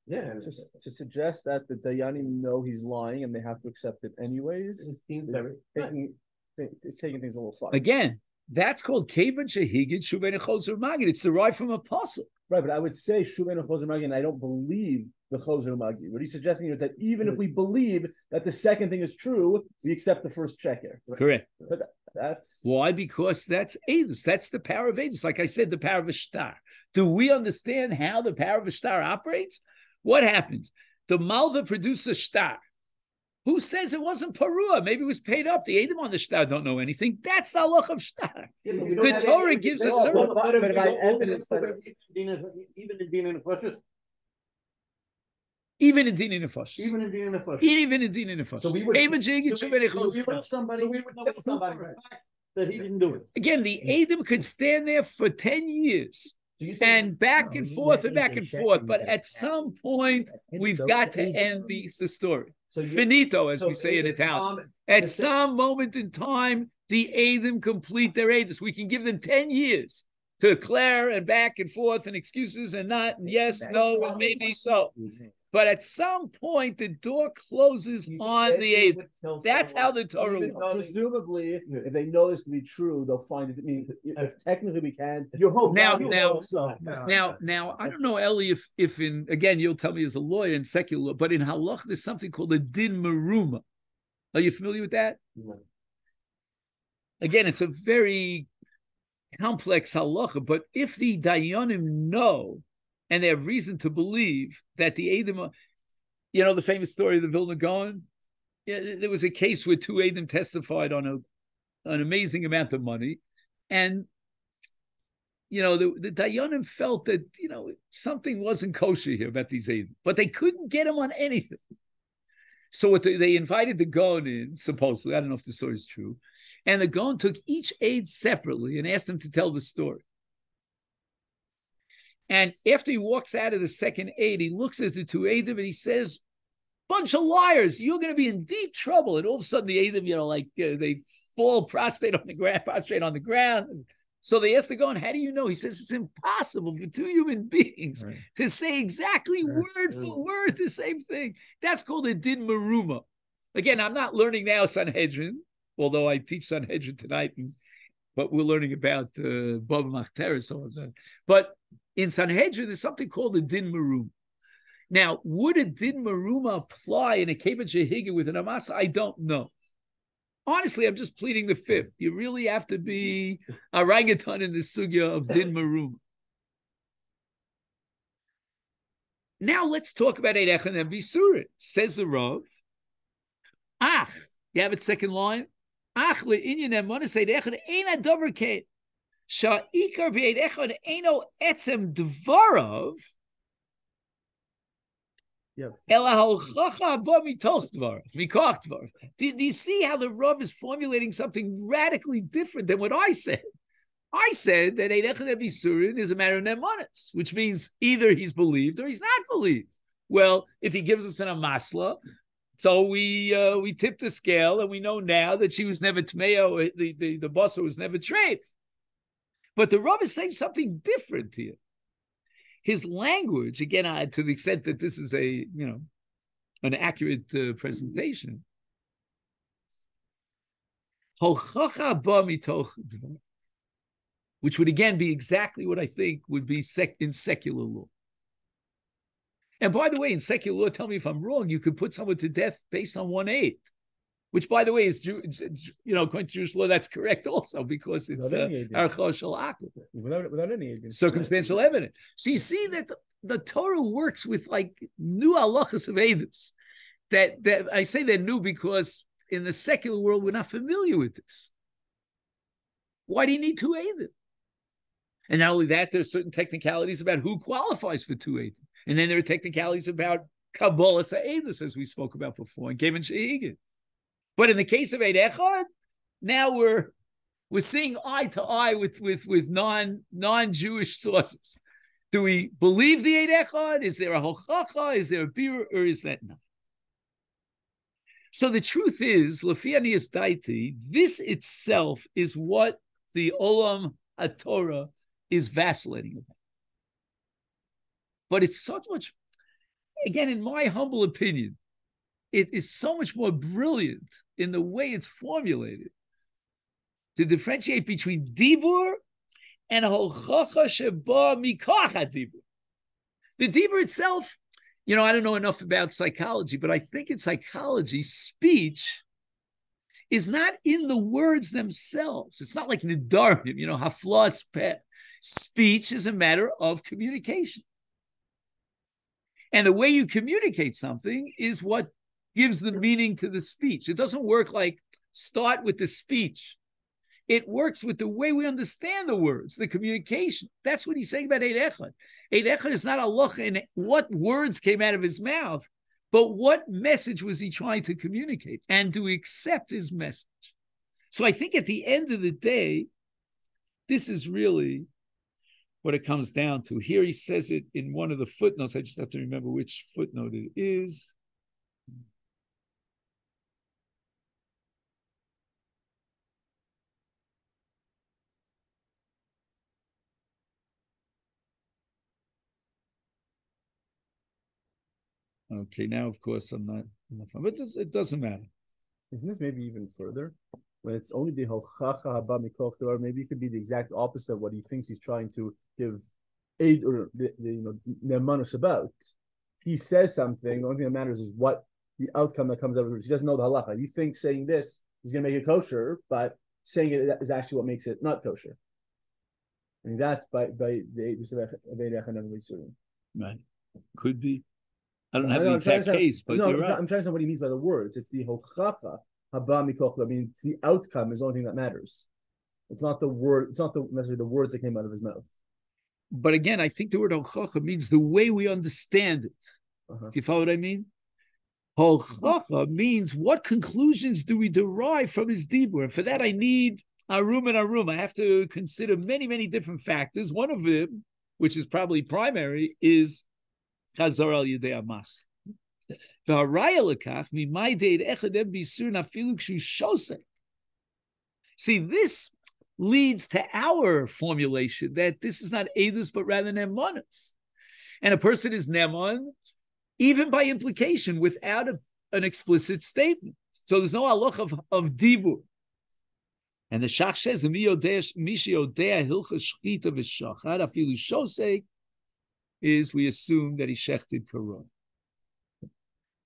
Yeah.
To suggest that the Dayanim know he's lying and they have to accept it anyways,
It seems very
it's taking things a little far.
Again, that's called Kevan Shehigid Shuben Choser Magid. It's derived from apostle.
Right, but I would say Shuben Choser Magi, and I don't believe the Choser Magi. What he's suggesting here is that even if we believe that the second thing is true, we accept the first check here.
Correct.
But that's
why? Because that's Eidos. That's the power of Eidos. Like I said, the power of a star. Do we understand how the power of a star operates? What happens? The Malva produces a star. Who says it wasn't Parua? Maybe it was paid up. The Edom on the star don't know anything. That's the halach of star. The Torah gives us certain. Even in Din Nefesh.
Even in Din Nefesh.
Even in Din Nefesh.
So we would know somebody that he didn't do it.
Again, the Edom could stand there for 10 years. And back and forth and back and forth. But at some point, we've got to end the story. Finito, as we say in Italian. At some moment in time, the Edom complete their Edom. We can give them 10 years to declare and back and forth and excuses and not, and yes, no, and maybe so. But at some point, the door closes on the Edom. That's how the Torah works.
Presumably, if they know this to be true, they'll find it. I mean, if technically we can't.
Now, I don't know, Eli, if in, again, you'll tell me as a lawyer in secular law, but in halach, there's something called a din meruma. Are you familiar with that?
No.
Again, it's a very complex halacha, but if the dayanim know, and they have reason to believe that the Edom, you know, the famous story of the Vilna Gaon, there was a case where two Edom testified on an amazing amount of money, and you know, the Dayanim felt that, you know, something wasn't kosher here about these Edom, but they couldn't get him on anything. So they invited the Gaon in, supposedly, I don't know if the story is true, and the Gaon took each aid separately and asked them to tell the story. And after he walks out of the second aid, he looks at the two Edom and he says, bunch of liars, you're going to be in deep trouble. And all of a sudden the Edom, you know, like they fall prostrate on the ground. So they ask the Gaon, how do you know? He says, it's impossible for two human beings to say exactly word for word the same thing. That's called a din meruma. Again, I'm not learning now Sanhedrin, although I teach Sanhedrin tonight, but we're learning about Baba Machteres, all of that. But in Sanhedrin, there's something called a din meruma. Now, would a din meruma apply in a Kevan Shehiga with an Amasa? I don't know. Honestly, I'm just pleading the fifth. You really have to be a orangutan in the sugya of din meruma. Now let's talk about Eid Echad and Isurim. Says the Rav. Ach, you have it second line. Ach le'inyan emunas Eid Echad eina davar kein. Sha'ikar b'Eid Echad eino etzem dvarav. Do you see how the Rav is formulating something radically different than what I said? I said that Eid Echad and Isurim is a matter of nemanis, which means either he's believed or he's not believed. Well, if he gives us an amasla, so we tip the scale and we know now that she was never tmeo, the bossa was never trade. But the Rav is saying something different here. His language, again, to the extent that this is an accurate presentation, which would again be exactly what I think would be in secular law. And by the way, in secular law, tell me if I'm wrong, you could put someone to death based on 1/8, which, by the way, is according to Jewish law, that's correct also because it's
without any
circumstantial evidence. So you see that the Torah works with like new halachas of edus. That I say they're new because in the secular world we're not familiar with this. Why do you need two edus? And not only that, there's certain technicalities about who qualifies for two edus, and then there are technicalities about Kabbalah edus, as we spoke about before, and Kevan Shehiga. But in the case of Eid Echad, now we're seeing eye to eye with non-Jewish sources. Do we believe the Eid Echad? Is there a hochacha? Is there a bir? Or is that not? So the truth is, Lefi Aniyas Daiti, this itself is what the Olam HaTorah is vacillating about. But it's so much. again, in my humble opinion, it is so much more brilliant in the way it's formulated to differentiate between dibur and hochacha sheba mikach hadibur. The dibur itself, I don't know enough about psychology, but I think in psychology, speech is not in the words themselves. It's not like nidarim, haflas peh. Speech is a matter of communication. And the way you communicate something is what gives the meaning to the speech. It doesn't work like start with the speech. It works with the way we understand the words, the communication. That's what he's saying about Eid Echad. Eid Echad is not halacha in what words came out of his mouth, but what message was he trying to communicate, and do we accept his message? So I think at the end of the day, this is really what it comes down to. Here he says it in one of the footnotes. I just have to remember which footnote it is. Okay, now of course I'm not, but it doesn't matter.
Isn't this maybe even further? When it's only the hochacha haba mikoch, or maybe it could be the exact opposite of what he thinks he's trying to give aid or the ne'emanus about. He says something. The only thing that matters is what the outcome that comes out of it. He doesn't know the halacha. He thinks saying this is going to make it kosher, but saying it is actually what makes it not kosher. And that's by the Isurim.
Right. Could be. I don't have the exact case, but you're right.
I'm trying to understand what he means by the words. It's the hochacha haba mikoch. I mean, it's the outcome is the only thing that matters. It's not the word. It's not necessarily the words that came out of his mouth.
But again, I think the word hochacha means the way we understand it. Do you follow what I mean? Hochacha means what conclusions do we derive from his dibur? And for that, I need arum and arum. I have to consider many, many different factors. One of them, which is probably primary, is Chazor al Yedei Amas. See, this leads to our formulation that this is not edus, but rather ne'emanos. And a person is ne'eman, even by implication, without an explicit statement. So there's no halach of dibur. And the Shach says, is we assume that he shechted karon.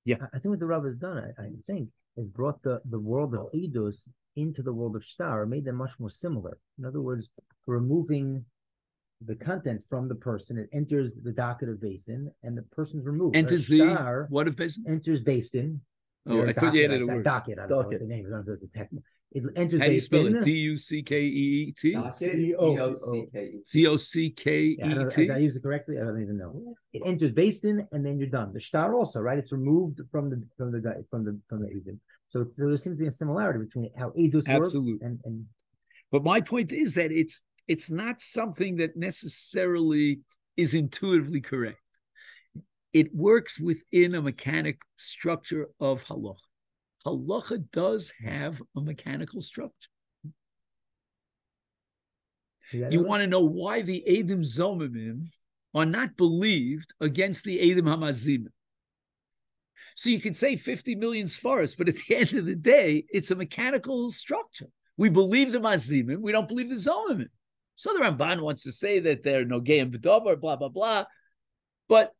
Yeah, I think what the Rav has done, I think, is brought the world of Eidos into the world of Shtar, made them much more similar. In other words, removing the content from the person, it enters the docket of Basin, and the person's removed.
Enters
Shtar,
what of Basin?
Enters Basin.
Oh, I thought you added a word.
Docket. I don't know what the name is. I don't know if it's a technical. It enters.
How do you spell it?
D-U-C-K-E-E-T.
C-O-C-K-E-T.
Did I use it correctly? I don't even know. It enters Basin, and then you're done. The Shtar also, right? It's removed from the Eidim. So there seems to be a similarity between how Eidos work and.
But my point is that it's not something that necessarily is intuitively correct. It works within a mechanic structure of halacha. Halacha does have a mechanical structure. You want to know why the Eidim Zomimim are not believed against the Eidim Hamazimim. So you can say 50 million Sfaris, but at the end of the day, it's a mechanical structure. We believe the Mazimim, we don't believe the Zomimim. So the Ramban wants to say that they're Nogeim V'Dovar, blah, blah, blah. But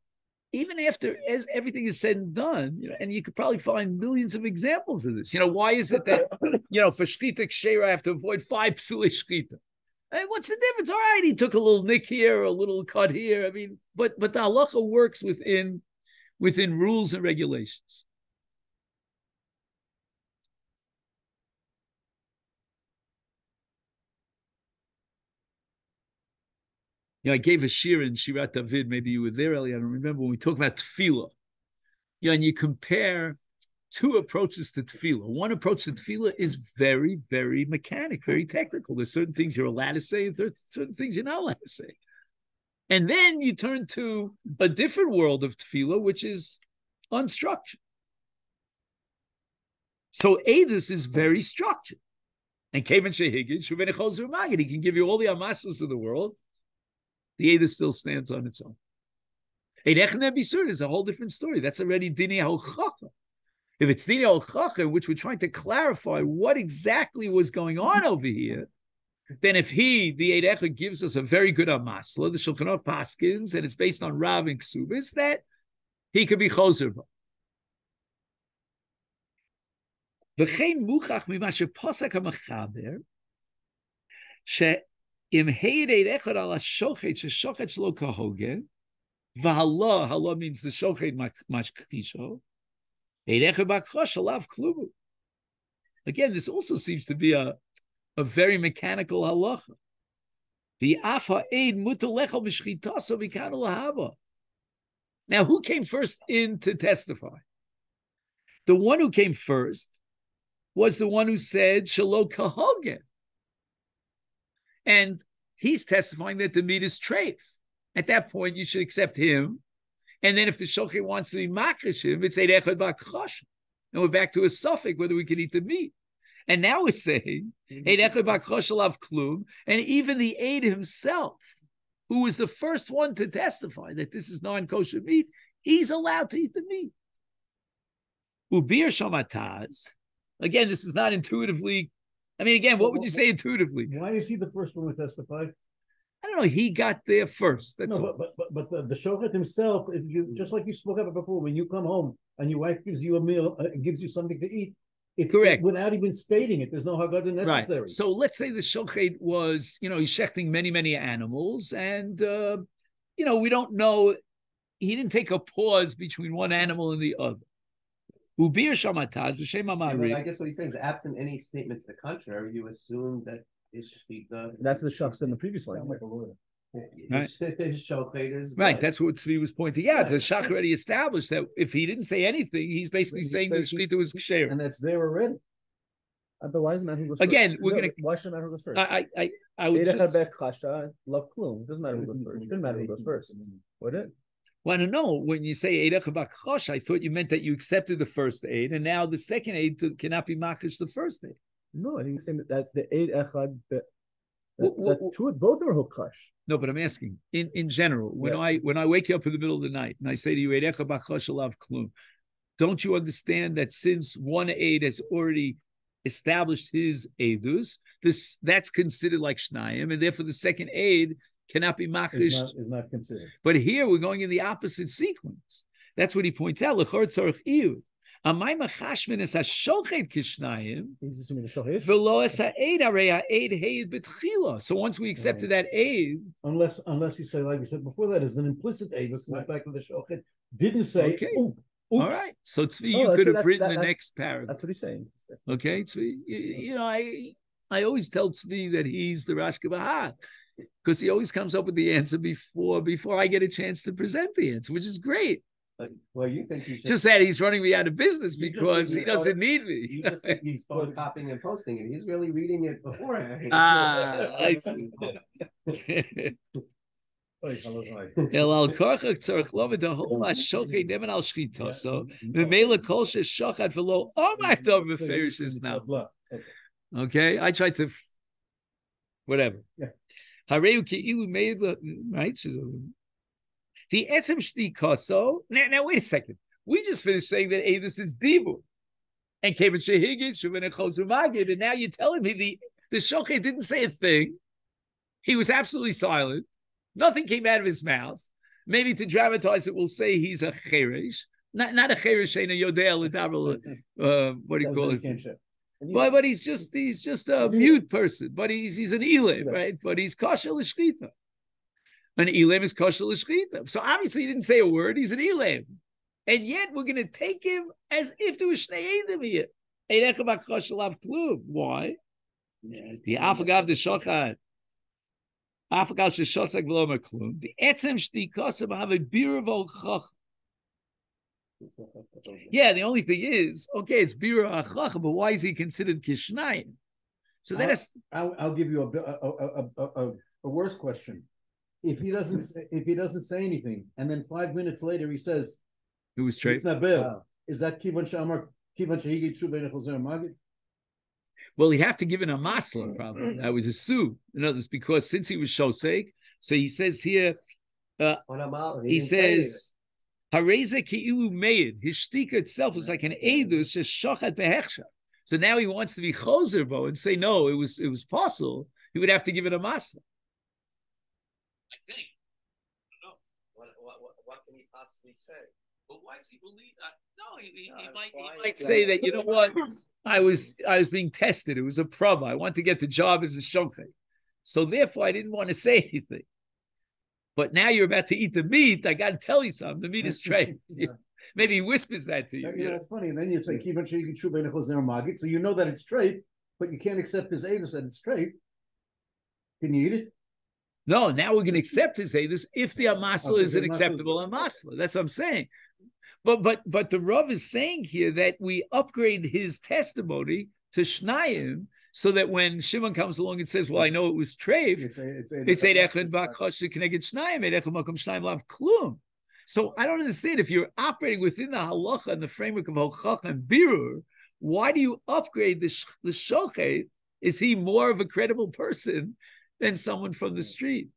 even after as everything is said and done, and you could probably find millions of examples of this. Why is it that, for Shchita Kshera I have to avoid 5 Psulei Shchita? What's the difference? All right, he took a little nick here, a little cut here. But the halacha works within rules and regulations. I gave a shir in Shirat David. Maybe you were there, Eli. I don't remember when we talk about tefillah. And you compare two approaches to tefillah. One approach to tefillah is very, very mechanic, very technical. There's certain things you're allowed to say, and there's certain things you're not allowed to say. And then you turn to a different world of tefillah, which is unstructured. So Eidos is very structured. And Kevin Shehigid, Shuvenichol Zurmagid, he can give you all the amasas of the world. The Eidos still stands on its own. Eid Echad Bisurin is a whole different story. That's already Dini Hochacha. If it's Dini Hochacha, which we're trying to clarify what exactly was going on over here, then if the Eid Echad, gives us a very good Amasla, the Shulchan Aruch Paskins, and it's based on Rav and Ksubis, that he could be Choser. V'chein muchach mimashe posek ha'machaber, she'im heid Eid Echad ala shochet, she'shochet shlo kahogen, v'halah, halah means the shochet mashkisho, Eid Echad b'akchosh alav klubu. Again, this also seems to be a very mechanical halacha. The afa eid mutalecha b'shchitaso v'kanu lahaba. Now, who came first in to testify? The one who came first was the one who said shelo kahogen, and he's testifying that the meat is treif. At that point, you should accept him, and then if the shochet wants to be makish him, it's eid echad b'akchosh, and we're back to a suffix whether we can eat the meat. And now we're saying, and even the aid himself, who was the first one to testify that this is non-kosher meat, he's allowed to eat the meat. Ubir shamataz. Again, this is not intuitively. I mean, again, what would you say intuitively?
Why is he the first one to testify?
I don't know. He got there first. That's all.
But the shochet himself, if you just like you spoke about before, when you come home and your wife gives you a meal, gives you something to eat. It's
correct.
Without even stating it, there's no haggadah necessary.
Right. So let's say the shochet was, he's shechting many animals, and we don't know. He didn't take a pause between one animal and the other. Ubir shamataz b'shem amari.
I guess what he's saying is, absent any statement to the contrary, you assume that his shechita.
That's the shachs in the previous line.
Right.
His shochet is
right. That's what Tzvi was pointing out.
Right.
The shach already established that if he didn't say anything, he's basically saying the shechita was ksher.
And that's there already.
But why doesn't matter who goes
again?
First?
We're gonna.
Why should it matter who goes first?
I would.
Love klum. Doesn't matter who goes first. Shouldn't matter who goes first. Would it?
Well, I don't know. When you say Eid Echad b'akchosh, I thought you meant that you accepted the first aid, and now the second aid cannot be makish the first aid.
No, I think you're saying that the Eid Echad, both are hukash.
No, but I'm asking in general. When I wake you up in the middle of the night and I say to you Eid Echad b'akchosh alav klum, don't you understand that since one aid has already established his eidus, that's considered like shnayim, and therefore the second aid cannot be makish.
Is not considered.
But here we're going in the opposite sequence. That's what he points out. L'chor tzarich iyud. Amay machashvin es hashochet kishnayim.
He's assuming the shochet.
V'lo es ha'ed arei ha'ed heid b'tchila. So once we accepted that aid,
unless you say, like we said before, that is an implicit aid. This is the fact that the shochet didn't say.
Okay.
Oops.
All right. So Tzvi, you could have written the next paragraph.
That's what he's saying.
Okay, Tzvi. I always tell Tzvi that he's the Rashka Bahar, because he always comes up with the answer before I get a chance to present the answer, which is great.
Well, you think you should
just that he's running me out of business because he doesn't need me.
You just think he's photocopying and posting it. He's really reading it beforehand.
I see. El al korchak tzarich loved the whole shochet nemen al shchita. So the mela kol sheshachat v'lo omar tov b'ferishes now. Okay, I tried to whatever. Hareu ki'ilu made right. The etzem shtikaso. Now wait a second. We just finished saying that this is dibur, and kevin shehigid shuven echozumagid, and now you're telling me the shochet didn't say a thing. He was absolutely silent. Nothing came out of his mouth. Maybe to dramatize it, we'll say he's a cheresh, not a cheresh, a yodel, what do you call it? But he's just a mute person. But he's an elam, right? But he's kosher l'shchita. An elam is kosher l'shchita. So obviously he didn't say a word. He's an elam, and yet we're going to take him as if there was shnei edim here. Eid echad b'akchosh alav klum. Why? The afagav the shochat. The etzem shtikasam have a birav chach. Yeah, the only thing is, okay, it's birav chach, but why is he considered kishnayim? So
I'll give you a worse question. If he doesn't say anything, and then 5 minutes later he says,
"It was straight."
Is that kivan shamar kivan shehigid shu bein chozer magid?
Well, you have to give him a masla, probably. I would assume. In other words, because since he was shosek, so he says here, he says, Hareza Keilu Meid. His shtika itself is like an edus, just shochat behechsha. So now he wants to be chozerbo and say, no, it was possible. He would have to give it a masla. I think. I don't know.
What can he possibly say?
But why does he believe that? No, he might say that, you know what? I was being tested. It was a probe. I want to get the job as a shochet. So therefore, I didn't want to say anything. But now you're about to eat the meat. I got to tell you something. The meat is straight. Yeah. Maybe he whispers that to you.
Yeah, that's funny. And then you say, so you know that it's straight, but you can't accept his edus that it's straight. Can you eat it?
No, now we're going to accept his edus if the amasla is an acceptable amasla. That's what I'm saying. But the Rav is saying here that we upgrade his testimony to Shnayim, so that when Shimon comes along and says, well, I know it was treif, it's Eid Echad Ba'Chosh Keneged Shnayim, Eid Echad Makom Shnayim Lav Klum. So I don't understand, if you're operating within the halacha and the framework of Hochach and Birur, why do you upgrade the shochet? Is he more of a credible person than someone from the street?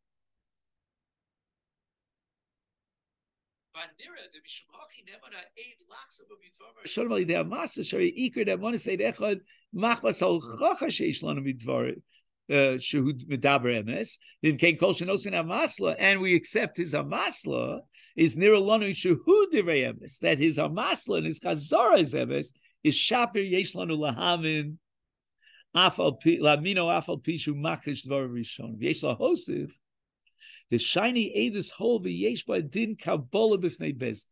And we accept his amasla is niralanu shehu divrei emes, that his amasla and his chazara is emes, is shaper yesh lanu lahamin afal lamino afal pishu makish dvar rishon yesh lahosif the shiny edus hol v'yesh ba din kabbalah b'fnei bezdin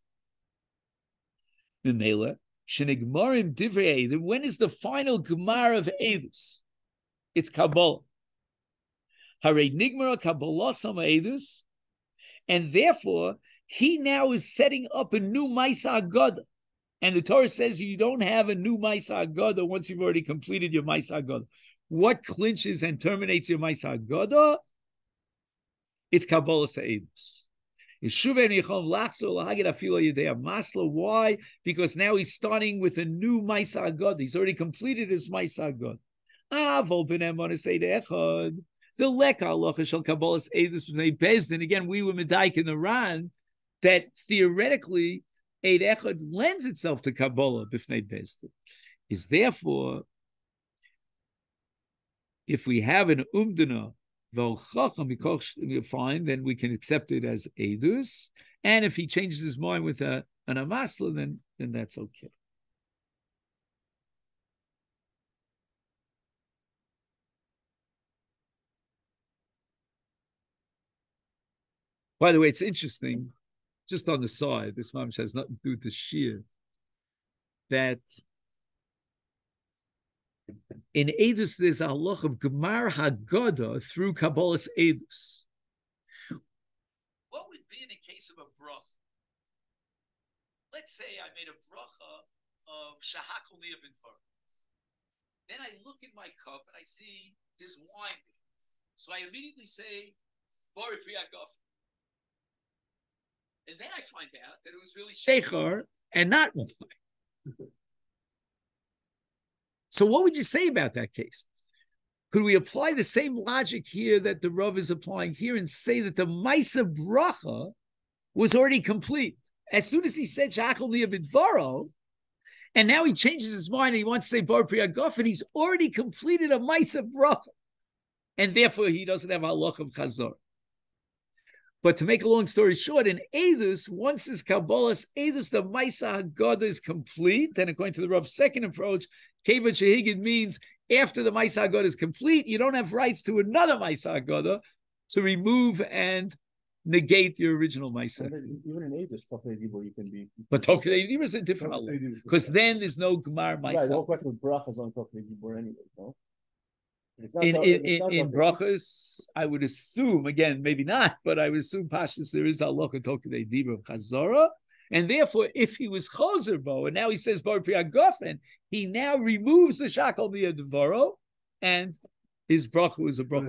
Mimela shenigmarim divrei edus. When is the final gemar of edus? It's kabbalah. Harei nigmara kabbalah sama edus, and therefore he now is setting up a new Maisa Agada. And the Torah says you don't have a new Maisa Agada once you've already completed your Maisa Agada. What clinches and terminates your Maisa Agada? It's Kabbalah Sa'edus. Why? Because now he's starting with a new Maisa Agada. He's already completed his Maisa Agada. The Leka Halacha Shel Kabbalah Sa'edus B'nei Bezdin. Again, we were Medaik in the Ran, that theoretically Eid Echad lends itself to Kabbalah B'fnei Bezdin. Is therefore, if we have an Umdana V'Chacham fine, then we can accept it as Eidus. And if he changes his mind with an Amasla, then that's okay. By the way, it's interesting, just on the side, this mamish has nothing to do with the shir, that in Edus there's a halach of Gemar Haggadah through Kabbalah's Edus. What would be in a case of a bracha? Let's say I made a bracha of Shahakol Niyah B'Dvar. Then I look in my cup and I see there's wine. So I immediately say, Baruch V'Yagaf. And then I find out that it was really Shechar and not wine. So what would you say about that case? Could we apply the same logic here that the Rav is applying here and say that the Maisa Bracha was already complete? As soon as he said Shachal Niyah B'Dvaro, and now he changes his mind and he wants to say Bar Pri Hagaf, and he's already completed a Maisa Bracha. And therefore he doesn't have a halach of Chazor. But to make a long story short, in Edus, once this Kabbalah's Edus, the Maisa Haggadah is complete. And according to the Rav's second approach, Keva Shehigid means after the Maisa Haggadah is complete, you don't have rights to another Maisa Haggadah to remove and negate your original Maisa.
Even in Edus, Tokei Dibur, you can be.
But Tokei Dibur is a different halach, because then there's no Gemar Maisa.
Right, the whole question with brachas on Tokei Dibur anyway, no?
In brachas, I would assume, again, maybe not, but I would assume Pashtus there is halacha Tokei Dibur Chazara, and therefore, if he was Chazarbo, and now he says Bar Pri Hagafen, he now removes the Shakal Niyah Devaro, and his bracha was a bracha.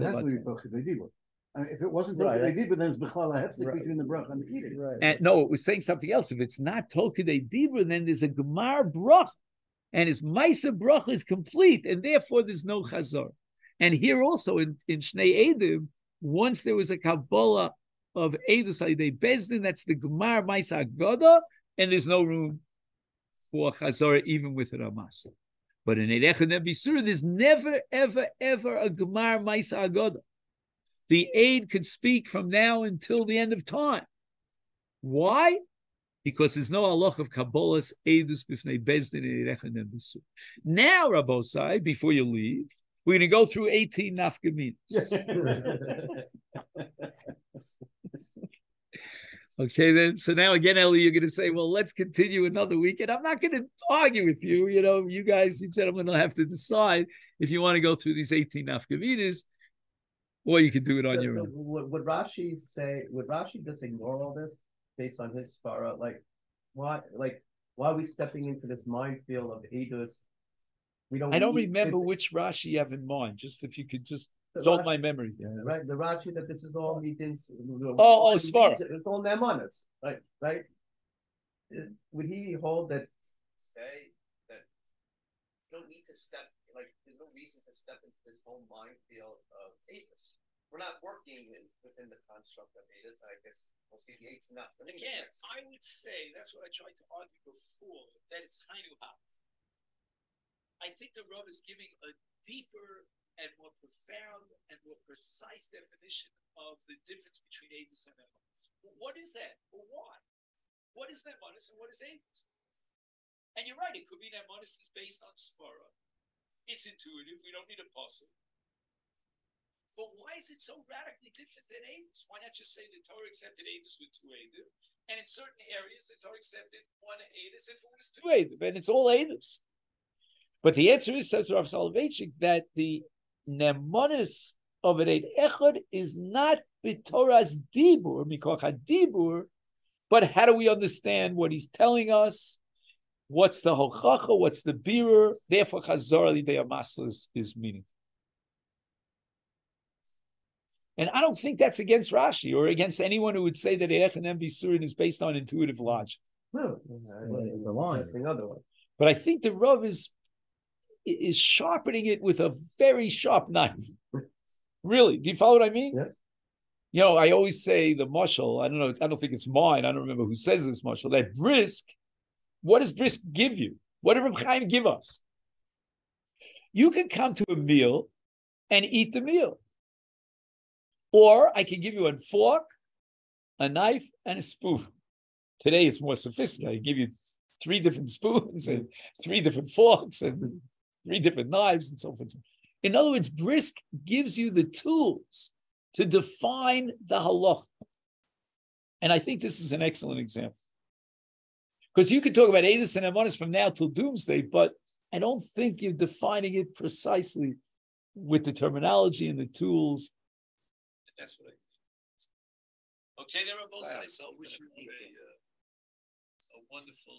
If it wasn't Tokei Dibur, then it's B'chal HaHefsek between the bracha and the eating.
Right.
And no, it was saying something else. If it's not Tokei Dibur, then there's a Gemar bracha, and his Maisa bracha is complete, and therefore there's no Chazar. And here also in Shnei Edim, once there was a Kabbalah of Eidus Alidei Bezdin. That's the Gemar Maisa Agoda, and there's no room for Chazorah even with a Ramas. But in Eid Echad Nebisur, there's never, ever, ever a Gemar Maisa Agoda. The aid could speak from now until the end of time. Why? Because there's no halach of Kabbalah's Eidus B'fnei Bezdin in Eid Echad Nebisur. Now, Rabbosai, before you leave, we're going to go through 18 nafkaminos. Okay, then. So now again, Ellie, you're going to say, well, let's continue another week. And I'm not going to argue with you. You know, you guys, you gentlemen will have to decide if you want to go through these 18 nafkaminos, or you can do it on your own.
Would Rashi say, would Rashi just ignore all this based on his svara? Why are we stepping into this minefield of Eidus?
I don't remember which Rashi you have in mind. Just if you could just jolt my memory.
Right, the Rashi that this is all meetings.
Svara.
It's all Nemanas, right? Would he hold that? Say that you don't need to step. There's no reason to step into this whole minefield of Eidus. We're not working within the construct of Eidus. I guess we'll see the 18 up. But
again, I would say that's what I tried to argue before, that it's Hainu Hap. I think the Rav is giving a deeper and more profound and more precise definition of the difference between Eidus and Nemanis. What is that? Or why? What is Nemanis and what is Eidus? And you're right, it could be Nemanis is based on Svara. It's intuitive, we don't need a puzzle. But why is it so radically different than Eidus? Why not just say the Torah accepted Eidus with two Eidim, and in certain areas the Torah accepted one Eidus if it was two Eidim, and it's all Eidus. But the answer is, says Rav Soloveitchik, that the Nemanis of an Eid Echad is not b'Torah's dibur, mikoch hadibur, but how do we understand what he's telling us? What's the hochacha? What's the birur? Therefore, Chazor Alidei Amasla is meaningful. And I don't think that's against Rashi or against anyone who would say that Eid Echad Nebisur is based on intuitive logic.
No,
it's a line.
But I think the Rav is sharpening it with a very sharp knife. Really, do you follow what I mean?
Yes.
You know, I always say the mashal. I don't know. I don't think it's mine. I don't remember who says this mashal. That brisk. What does brisk give you? What did Reb Chaim give us? You can come to a meal and eat the meal, or I can give you a fork, a knife, and a spoon. Today it's more sophisticated. I give you 3 different spoons and 3 different forks and 3 different knives and so forth. In other words, brisk gives you the tools to define the halach. And I think this is an excellent example. Because you could talk about Eidus and Nemanis from now till doomsday, but I don't think you're defining it precisely with the terminology and the tools. And that's what I think. Okay, there are both sides. So I wish you a wonderful